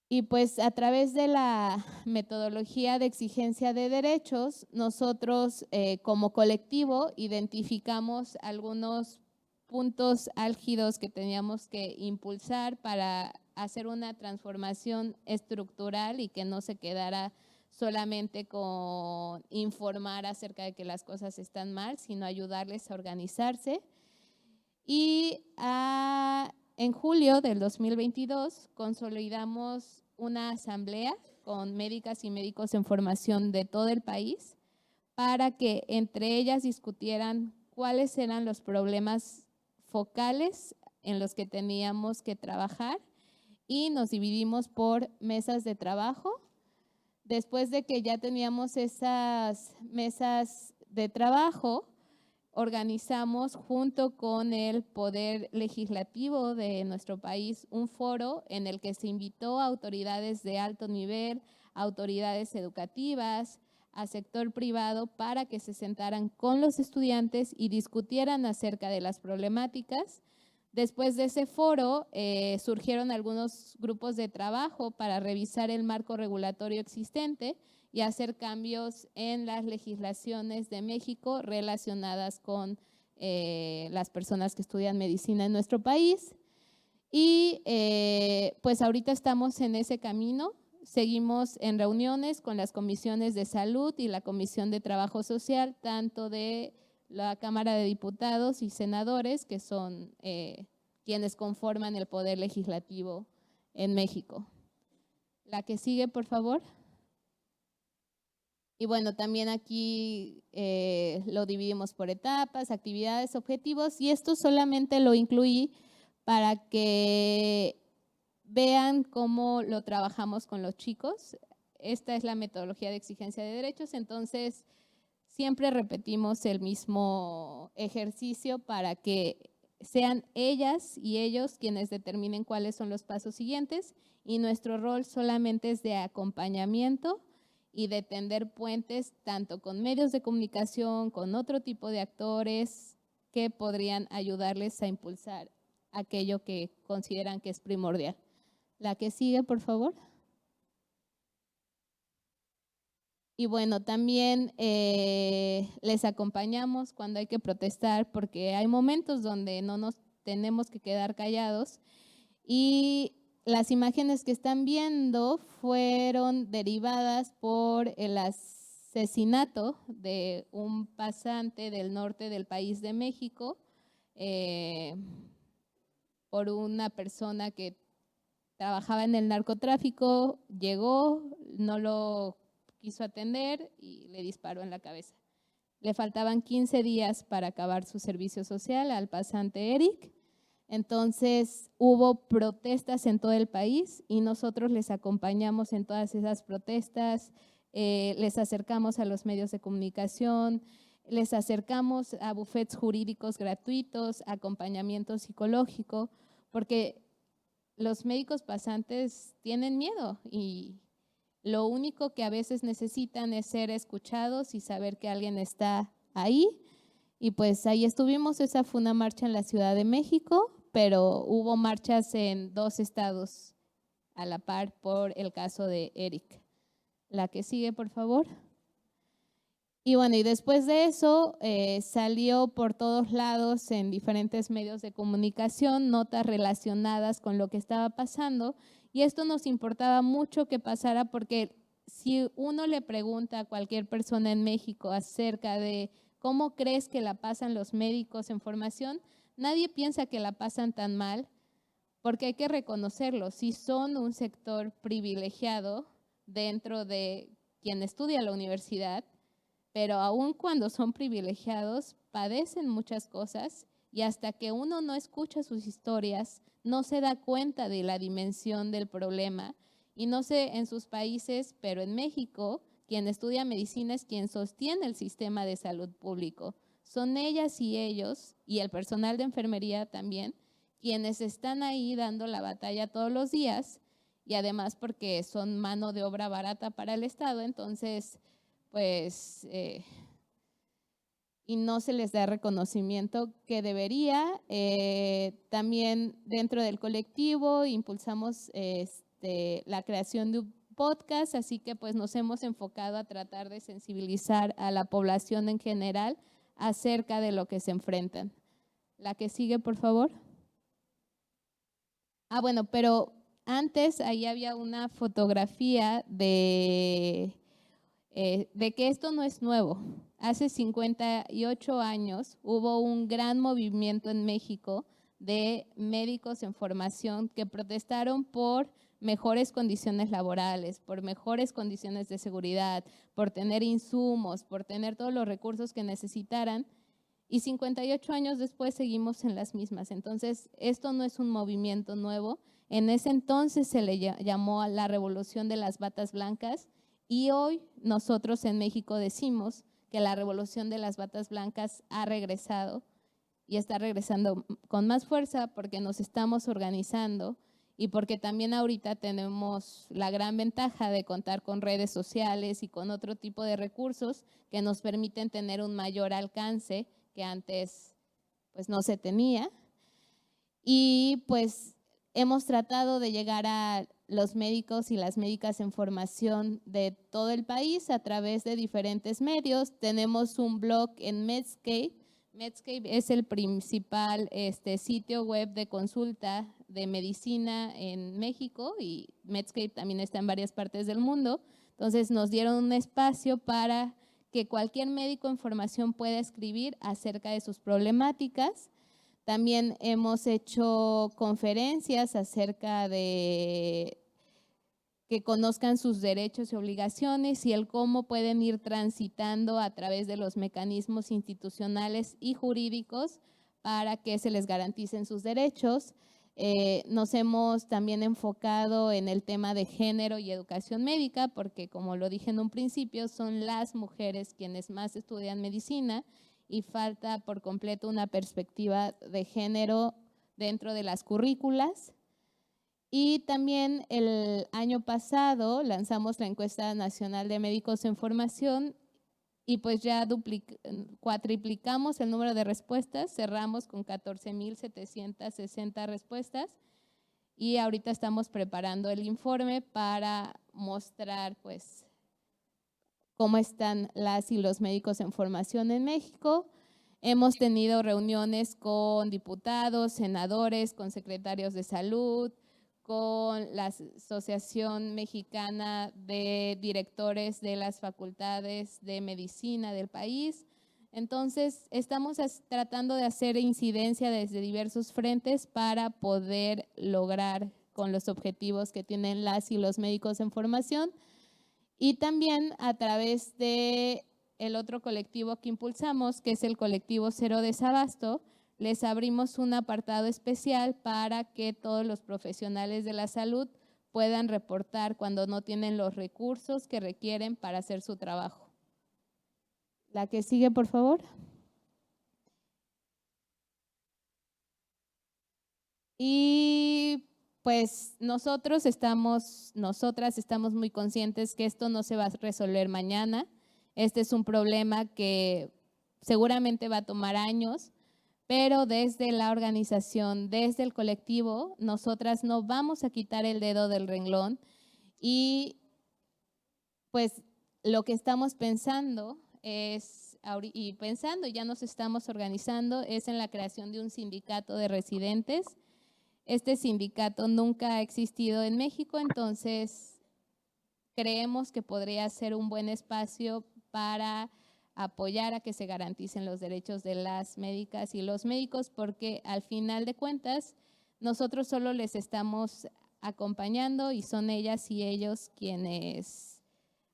Y pues a través de la metodología de exigencia de derechos, nosotros como colectivo identificamos algunos puntos álgidos que teníamos que impulsar para hacer una transformación estructural y que no se quedara solamente con informar acerca de que las cosas están mal, sino ayudarles a organizarse. Y en julio del 2022 consolidamos una asamblea con médicas y médicos en formación de todo el país para que entre ellas discutieran cuáles eran los problemas focales en los que teníamos que trabajar y nos dividimos por mesas de trabajo. Después de que ya teníamos esas mesas de trabajo, organizamos junto con el Poder Legislativo de nuestro país un foro en el que se invitó a autoridades de alto nivel, autoridades educativas, a sector privado para que se sentaran con los estudiantes y discutieran acerca de las problemáticas. Después de ese foro surgieron algunos grupos de trabajo para revisar el marco regulatorio existente y hacer cambios en las legislaciones de México relacionadas con las personas que estudian medicina en nuestro país. Y pues ahorita estamos en ese camino, seguimos en reuniones con las comisiones de salud y la Comisión de Trabajo Social, tanto de la Cámara de Diputados y Senadores, que son quienes conforman el Poder Legislativo en México. La que sigue, por favor. Y bueno, también aquí lo dividimos por etapas, actividades, objetivos, y esto solamente lo incluí para que vean cómo lo trabajamos con los chicos. Esta es la metodología de exigencia de derechos, entonces siempre repetimos el mismo ejercicio para que sean ellas y ellos quienes determinen cuáles son los pasos siguientes y nuestro rol solamente es de acompañamiento y de tender puentes tanto con medios de comunicación, con otro tipo de actores que podrían ayudarles a impulsar aquello que consideran que es primordial. La que sigue, por favor. Y bueno, también les acompañamos cuando hay que protestar porque hay momentos donde no nos tenemos que quedar callados y las imágenes que están viendo fueron derivadas por el asesinato de un pasante del norte del país de México por una persona que trabajaba en el narcotráfico, llegó, no lo quiso atender y le disparó en la cabeza. Le faltaban 15 días para acabar su servicio social al pasante Eric. Entonces hubo protestas en todo el país y nosotros les acompañamos en todas esas protestas, les acercamos a los medios de comunicación, les acercamos a bufetes jurídicos gratuitos, acompañamiento psicológico, porque los médicos pasantes tienen miedo y lo único que a veces necesitan es ser escuchados y saber que alguien está ahí. Y pues ahí estuvimos, esa fue una marcha en la Ciudad de México, pero hubo marchas en 2 estados a la par por el caso de Eric. La que sigue, por favor. Y bueno, y después de eso salió por todos lados en diferentes medios de comunicación notas relacionadas con lo que estaba pasando y esto nos importaba mucho que pasara porque si uno le pregunta a cualquier persona en México acerca de cómo crees que la pasan los médicos en formación, nadie piensa que la pasan tan mal porque hay que reconocerlo, sí son un sector privilegiado dentro de quien estudia en la universidad, pero aun cuando son privilegiados, padecen muchas cosas Y hasta que uno no escucha sus historias, no se da cuenta de la dimensión del problema. Y no sé en sus países, pero en México, quien estudia medicina es quien sostiene el sistema de salud público. Son ellas y ellos, y el personal de enfermería también, quienes están ahí dando la batalla todos los días, y además porque son mano de obra barata para el Estado, entonces, pues, y no se les da reconocimiento que debería. También dentro del colectivo impulsamos la creación de un podcast, así que pues nos hemos enfocado a tratar de sensibilizar a la población en general acerca de lo que se enfrentan. La que sigue, por favor. Bueno, pero antes ahí había una fotografía de que esto no es nuevo. Hace 58 años hubo un gran movimiento en México de médicos en formación que protestaron por mejores condiciones laborales, por mejores condiciones de seguridad, por tener insumos, por tener todos los recursos que necesitaran. Y 58 años después seguimos en las mismas. Entonces, esto no es un movimiento nuevo. En ese entonces se le llamó a la revolución de las batas blancas y hoy nosotros en México decimos que la revolución de las batas blancas ha regresado y está regresando con más fuerza porque nos estamos organizando y porque también ahorita tenemos la gran ventaja de contar con redes sociales y con otro tipo de recursos que nos permiten tener un mayor alcance que antes pues no se tenía. Y pues hemos tratado de llegar a los médicos y las médicas en formación de todo el país a través de diferentes medios. Tenemos un blog en Medscape. Medscape es el principal sitio web de consulta de medicina en México y Medscape también está en varias partes del mundo. Entonces nos dieron un espacio para que cualquier médico en formación pueda escribir acerca de sus problemáticas. También hemos hecho conferencias acerca de que conozcan sus derechos y obligaciones y el cómo pueden ir transitando a través de los mecanismos institucionales y jurídicos para que se les garanticen sus derechos. Nos hemos también enfocado en el tema de género y educación médica, porque como lo dije en un principio, son las mujeres quienes más estudian medicina y falta por completo una perspectiva de género dentro de las currículas. Y también el año pasado lanzamos la encuesta nacional de médicos en formación y pues ya cuatriplicamos el número de respuestas, cerramos con 14,760 respuestas y ahorita estamos preparando el informe para mostrar pues cómo están las y los médicos en formación en México. Hemos tenido reuniones con diputados, senadores, con secretarios de salud, con la Asociación Mexicana de Directores de las Facultades de Medicina del país. Entonces, estamos tratando de hacer incidencia desde diversos frentes para poder lograr con los objetivos que tienen las y los médicos en formación. Y también a través de el otro colectivo que impulsamos, que es el colectivo Cero Desabasto, les abrimos un apartado especial para que todos los profesionales de la salud puedan reportar cuando no tienen los recursos que requieren para hacer su trabajo. La que sigue, por favor. Y pues nosotras estamos muy conscientes que esto no se va a resolver mañana. Este es un problema que seguramente va a tomar años, pero desde la organización, desde el colectivo, nosotras no vamos a quitar el dedo del renglón y pues lo que estamos pensando ya nos estamos organizando, es en la creación de un sindicato de residentes. Este sindicato nunca ha existido en México, entonces creemos que podría ser un buen espacio para apoyar a que se garanticen los derechos de las médicas y los médicos, porque al final de cuentas nosotros solo les estamos acompañando y son ellas y ellos quienes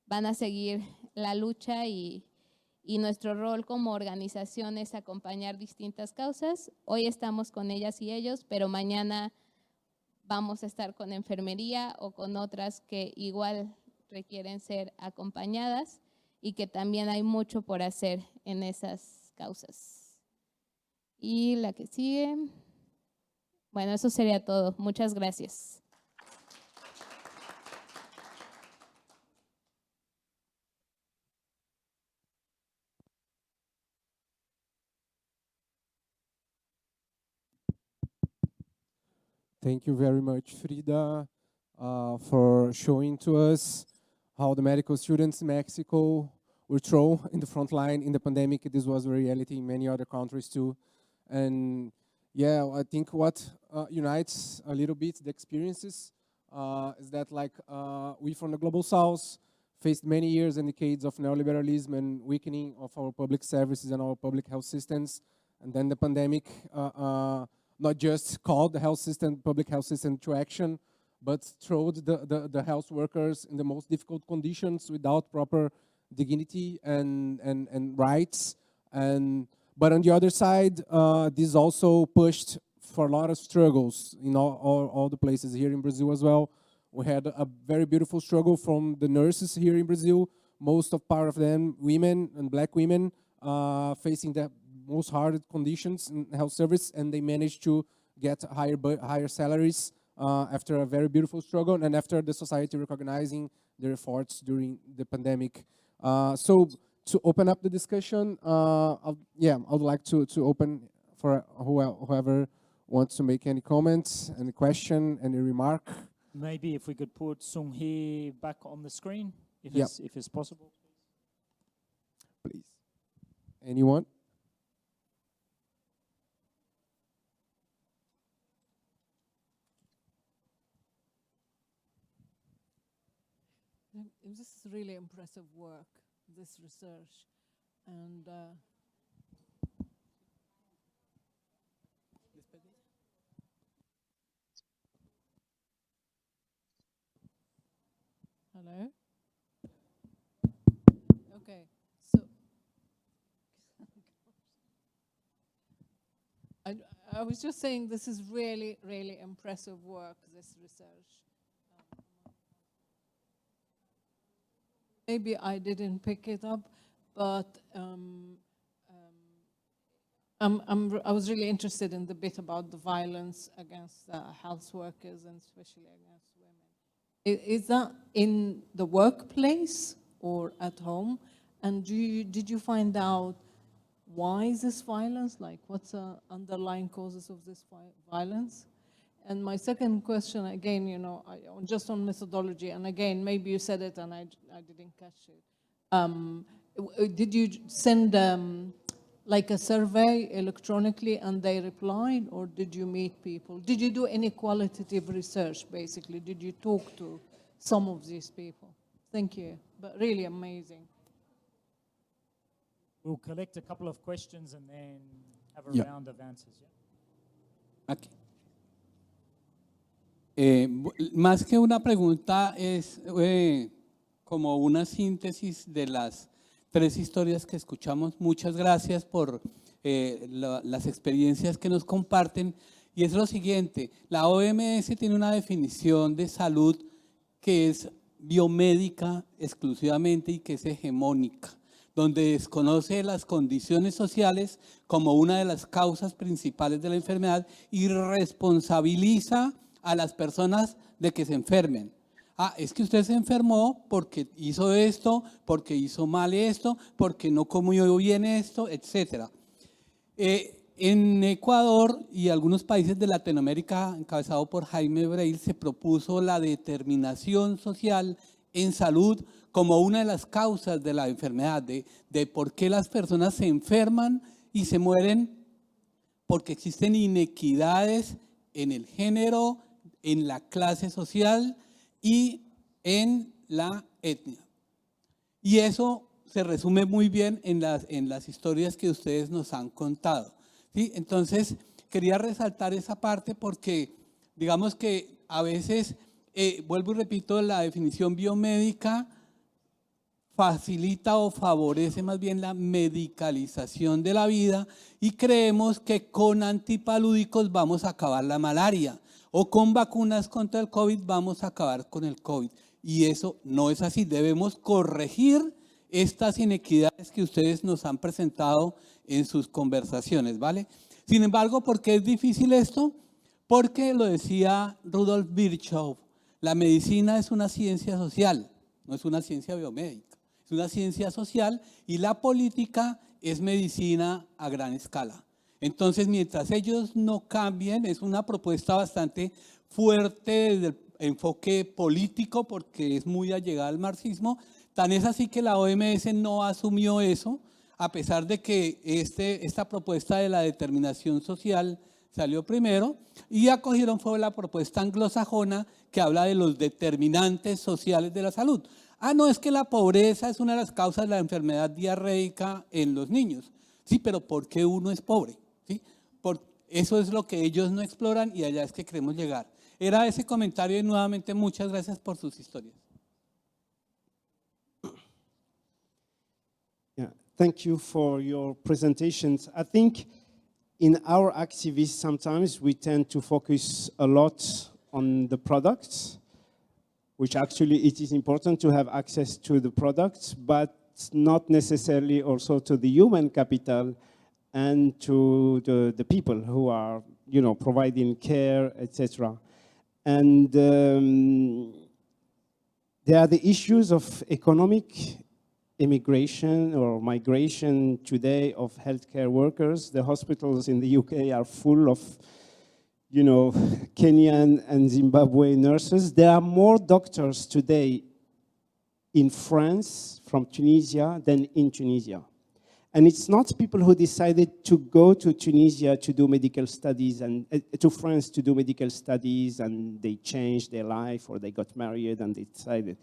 van a seguir la lucha y y nuestro rol como organización es acompañar distintas causas. Hoy estamos con ellas y ellos, pero mañana vamos a estar con enfermería o con otras que igual requieren ser acompañadas y que también hay mucho por hacer en esas causas. Y la que sigue, bueno, eso sería todo. Muchas gracias. Thank you very much, Frida, for showing to us how the medical students in Mexico were thrown in the front line in the pandemic. This was a reality in many other countries too. And yeah, I think what unites a little bit the experiences is that like we from the Global South faced many years and decades of neoliberalism and weakening of our public services and our public health systems. And then the pandemic not just called the health system, public health system to action, but threw the health workers in the most difficult conditions without proper dignity and rights. But on the other side, this also pushed for a lot of struggles in all the places here in Brazil as well. We had a very beautiful struggle from the nurses here in Brazil, part of them women and black women facing the most hard conditions in health service, and they managed to get higher salaries after a very beautiful struggle and after the society recognizing their efforts during the pandemic. So to open up the discussion, I would like to open for whoever wants to make any comments, any question, any remark. Maybe if we could put SungHee back on the screen, if it's possible. Please. Anyone? This is really impressive work, this research. And hello? Okay, so I was just saying this is really, really impressive work, this research. Maybe I didn't pick it up, but I was really interested in the bit about the violence against health workers and especially against women. Is that in the workplace or at home? And did you find out why is this violence? Like, what's the underlying causes of this violence? And my second question, again, you know, just on methodology, and again, maybe you said it and I didn't catch it. Did you send like a survey electronically and they replied, or did you meet people? Did you do any qualitative research, basically? Did you talk to some of these people? Thank you, but really amazing. We'll collect a couple of questions and then have a round of answers. Yeah? Okay. Más que una pregunta es como una síntesis de las tres historias que escuchamos. Muchas gracias por las experiencias que nos comparten. Y es lo siguiente, la OMS tiene una definición de salud que es biomédica exclusivamente y que es hegemónica, donde desconoce las condiciones sociales como una de las causas principales de la enfermedad y responsabiliza a las personas de que se enfermen. Es que usted se enfermó porque hizo esto, porque hizo mal esto, porque no comió bien esto, etc. En Ecuador y algunos países de Latinoamérica, encabezado por Jaime Breil, se propuso la determinación social en salud como una de las causas de la enfermedad, de por qué las personas se enferman y se mueren, porque existen inequidades en el género, en la clase social y en la etnia. Y eso se resume muy bien en las historias que ustedes nos han contado, ¿sí? Entonces, quería resaltar esa parte porque, digamos que a veces, vuelvo y repito, la definición biomédica facilita o favorece más bien la medicalización de la vida y creemos que con antipalúdicos vamos a acabar la malaria o con vacunas contra el COVID vamos a acabar con el COVID. Y eso no es así. Debemos corregir estas inequidades que ustedes nos han presentado en sus conversaciones, ¿vale? Sin embargo, ¿por qué es difícil esto? Porque lo decía Rudolf Virchow, la medicina es una ciencia social, no es una ciencia biomédica, es una ciencia social y la política es medicina a gran escala. Entonces, mientras ellos no cambien, es una propuesta bastante fuerte desde el enfoque político porque es muy allegada al marxismo. Tan es así que la OMS no asumió eso, a pesar de que esta propuesta de la determinación social salió primero, y acogieron fue la propuesta anglosajona que habla de los determinantes sociales de la salud. No, es que la pobreza es una de las causas de la enfermedad diarreica en los niños. Sí, pero ¿por qué uno es pobre? ¿Sí? Eso es lo que ellos no exploran y allá es que queremos llegar. Era ese comentario y nuevamente muchas gracias por sus historias. Yeah, thank you for your presentations. I think in our activists, sometimes we tend to focus a lot on the products, which actually it is important to have access to the products, but not necessarily also to the human capital and to the people who are, you know, providing care, etc. And there are the issues of economic immigration or migration today of healthcare workers. The hospitals in the UK are full of, you know, Kenyan and Zimbabwe nurses. There are more doctors today in France from Tunisia than in Tunisia. And it's not people who decided to go to Tunisia to do medical studies and to France to do medical studies and they changed their life or they got married and they decided.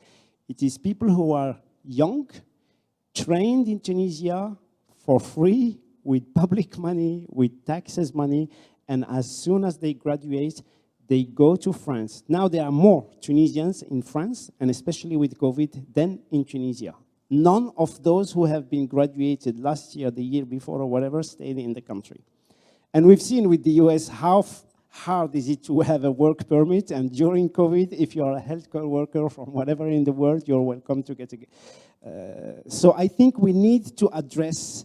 It is people who are young, trained in Tunisia for free, with public money, with taxes money, and as soon as they graduate, they go to France. Now there are more Tunisians in France, and especially with COVID, than in Tunisia. None of those who have been graduated last year, the year before, or whatever, stayed in the country. And we've seen with the US how hard is it to have a work permit, and during COVID, if you're a healthcare worker from whatever in the world, you're welcome to get a... So I think we need to address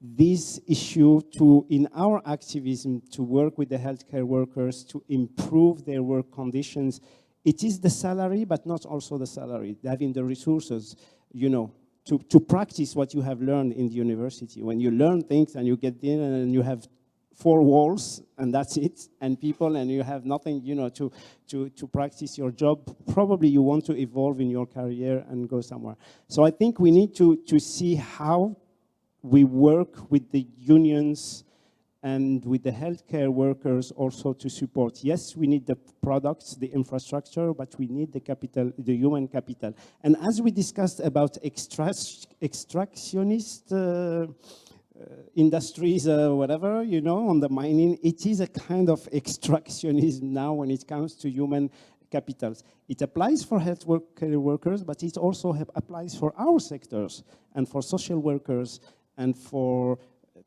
this issue in our activism, to work with the healthcare workers, to improve their work conditions. It is the salary, but not also the salary, having the resources, you know, to practice what you have learned in the university. When you learn things and you get in and you have 4 walls and that's it, and people, and you have nothing, you know, to practice your job, probably you want to evolve in your career and go somewhere. So I think we need to see how we work with the unions and with the healthcare workers also to support. Yes, we need the products, the infrastructure, but we need the capital, the human capital. And as we discussed about extractionist industries, whatever, you know, on the mining, it is a kind of extractionism now when it comes to human capitals. It applies for healthcare workers, but it also applies for our sectors and for social workers and for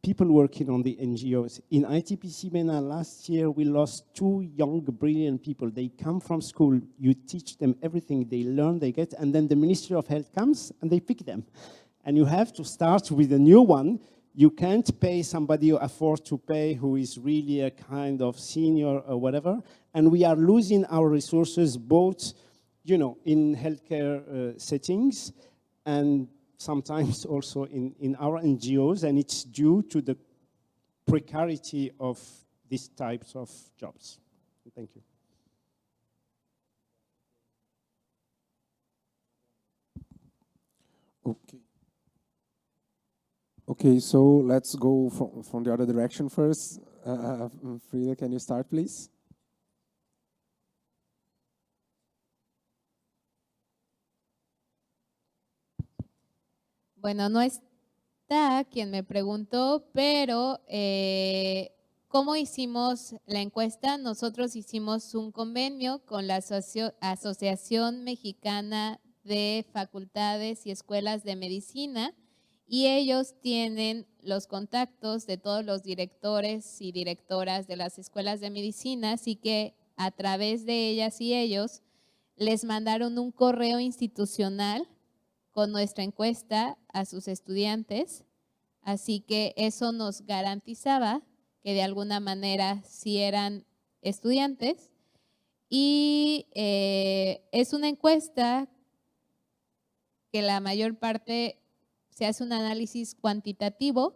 people working on the NGOs. In ITPC MENA last year, we lost 2 young, brilliant people. They come from school, you teach them everything, they learn, they get, and then the Ministry of Health comes and they pick them. And you have to start with a new one. You can't pay somebody you afford to pay who is really a kind of senior or whatever. And we are losing our resources both, you know, in healthcare settings and sometimes also in our NGOs, and it's due to the precarity of these types of jobs. Thank you. Okay. Okay, so let's go from the other direction first. Frida, can you start, please? Bueno, no está quien me preguntó, pero ¿cómo hicimos la encuesta? Nosotros hicimos un convenio con la Asociación Mexicana de facultades y escuelas de medicina y ellos tienen los contactos de todos los directores y directoras de las escuelas de medicina, así que a través de ellas y ellos les mandaron un correo institucional con nuestra encuesta a sus estudiantes, así que eso nos garantizaba que de alguna manera sí eran estudiantes y es una encuesta que la mayor parte se hace un análisis cuantitativo,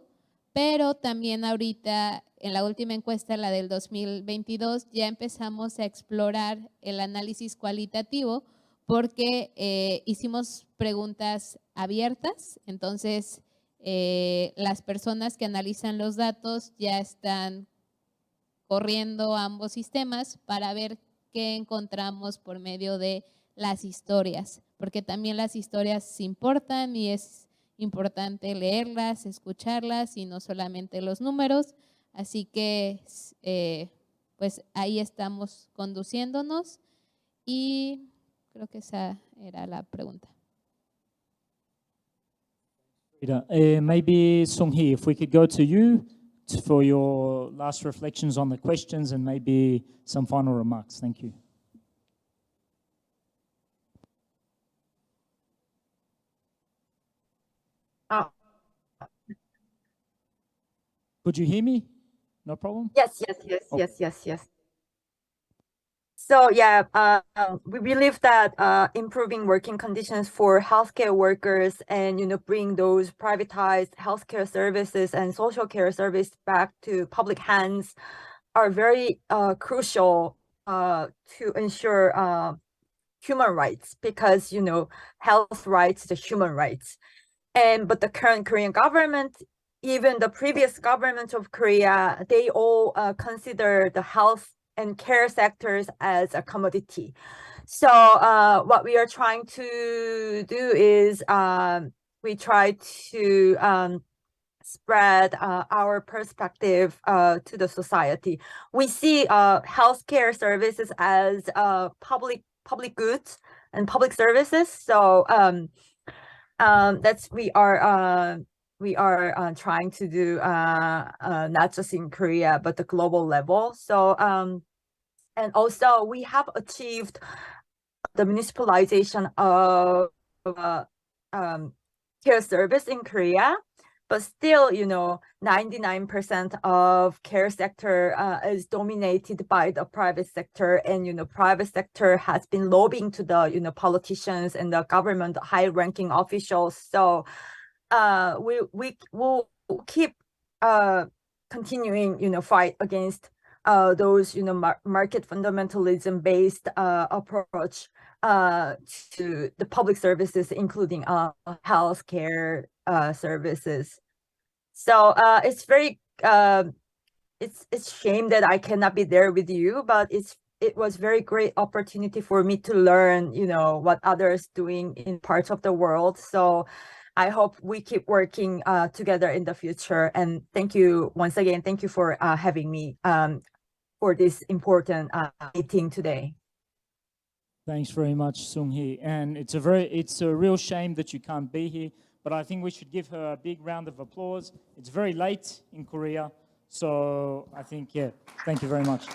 pero también ahorita en la última encuesta, la del 2022, ya empezamos a explorar el análisis cualitativo porque hicimos preguntas abiertas, entonces las personas que analizan los datos ya están corriendo ambos sistemas para ver qué encontramos por medio de las historias, porque también las historias importan y es importante leerlas, escucharlas y no solamente los números. Así que pues ahí estamos conduciéndonos y creo que esa era la pregunta. Frida, maybe SungHee, if we could go to you for your last reflections on the questions and maybe some final remarks. Thank you. Could you hear me? No problem? Yes. So yeah, we believe that improving working conditions for healthcare workers and bring those privatized healthcare services and social care service back to public hands are very crucial to ensure human rights, because health rights are human rights. But the current Korean government, even the previous government of Korea, they all consider the health and care sectors as a commodity. So what we are trying to do is we try to spread our perspective to the society. We see healthcare services as public goods and public services. So that's we are trying to do not just in Korea but the global level. So and also we have achieved the municipalization of care service in Korea, but still 99% of care sector is dominated by the private sector, and private sector has been lobbying to the politicians and the government high ranking officials. So we will keep continuing fight against those market fundamentalism based approach to the public services, including healthcare services. So it's very it's shame that I cannot be there with you, but it was very great opportunity for me to learn what others doing in parts of the world. So I hope we keep working together in the future. And thank you once again. Thank you for having me for this important meeting today. Thanks very much, SungHee. And it's a real shame that you can't be here, but I think we should give her a big round of applause. It's very late in Korea, so I think, yeah, thank you very much.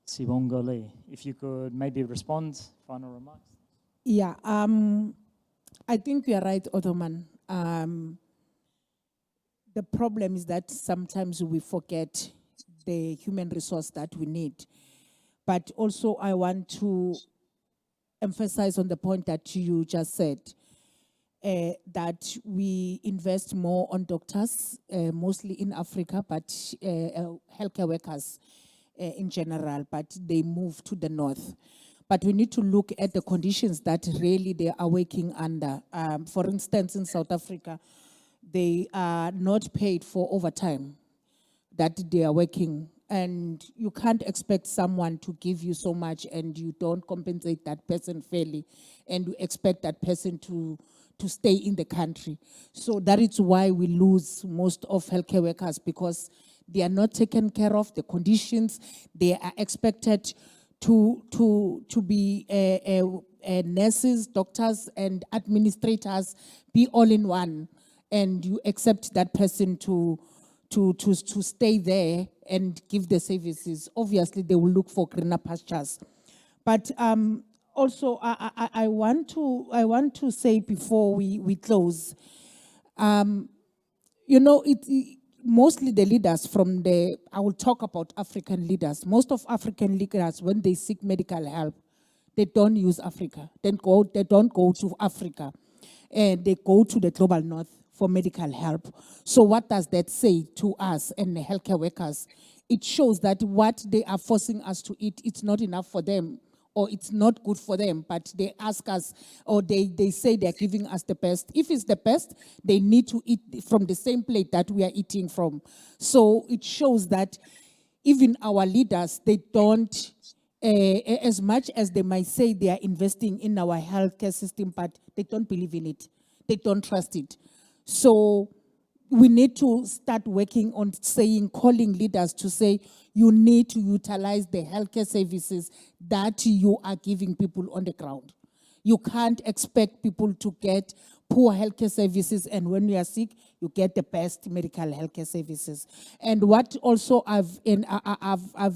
Sibongile, if you could maybe respond, final remarks. Yeah, I think you are right, Ottoman. The problem is that sometimes we forget the human resource that we need. But also I want to emphasize on the point that you just said, that we invest more on doctors, mostly in Africa, but healthcare workers in general, but they move to the north. But we need to look at the conditions that really they are working under. For instance, in South Africa, they are not paid for overtime that they are working. And you can't expect someone to give you so much and you don't compensate that person fairly, and you expect that person to stay in the country. So that is why we lose most of healthcare workers, because they are not taken care of, the conditions, they are expected to be nurses, doctors, and administrators, be all in one, and you accept that person to stay there and give the services. Obviously, they will look for greener pastures. But also, I want to say before we close, you know, mostly the leaders from I will talk about African leaders. Most of African leaders, when they seek medical help, they don't use Africa. They don't go to Africa. And they go to the global north for medical help. So what does that say to us and the healthcare workers? It shows that what they are forcing us to eat, it's not enough for them, or it's not good for them, but they ask us, or they say they're giving us the best. If it's the best, they need to eat from the same plate that we are eating from. So it shows that even our leaders, they don't, as much as they might say they are investing in our healthcare system, but they don't believe in it. They don't trust it. So we need to start working on calling leaders to say, you need to utilize the healthcare services that you are giving people on the ground. You can't expect people to get poor healthcare services, and when you are sick, you get the best medical healthcare services. And what also I've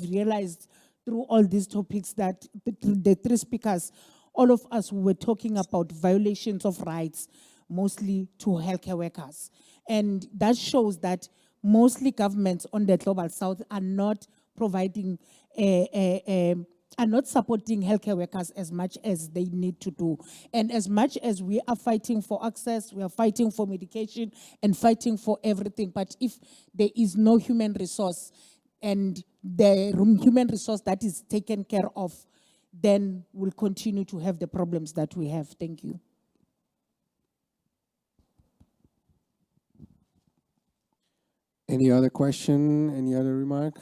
realized through all these topics, that the three speakers, all of us were talking about violations of rights, mostly to healthcare workers. And that shows that mostly governments on the global south are not providing, are not supporting healthcare workers as much as they need to do. And as much as we are fighting for access, we are fighting for medication and fighting for everything. But if there is no human resource, and the human resource that is taken care of, then we'll continue to have the problems that we have. Thank you. Any other question? Any other remark?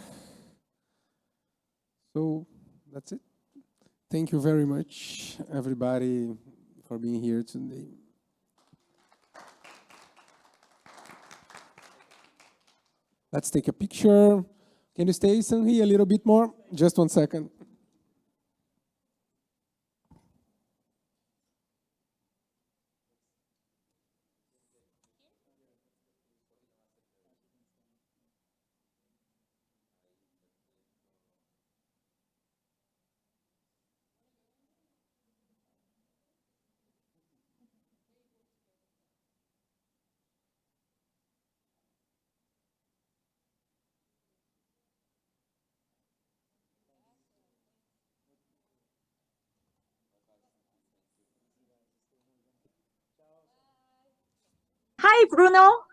So that's it. Thank you very much, everybody, for being here today. Let's take a picture. Can you stay, SungHee, a little bit more? Just 1 second. Hi, Bruno.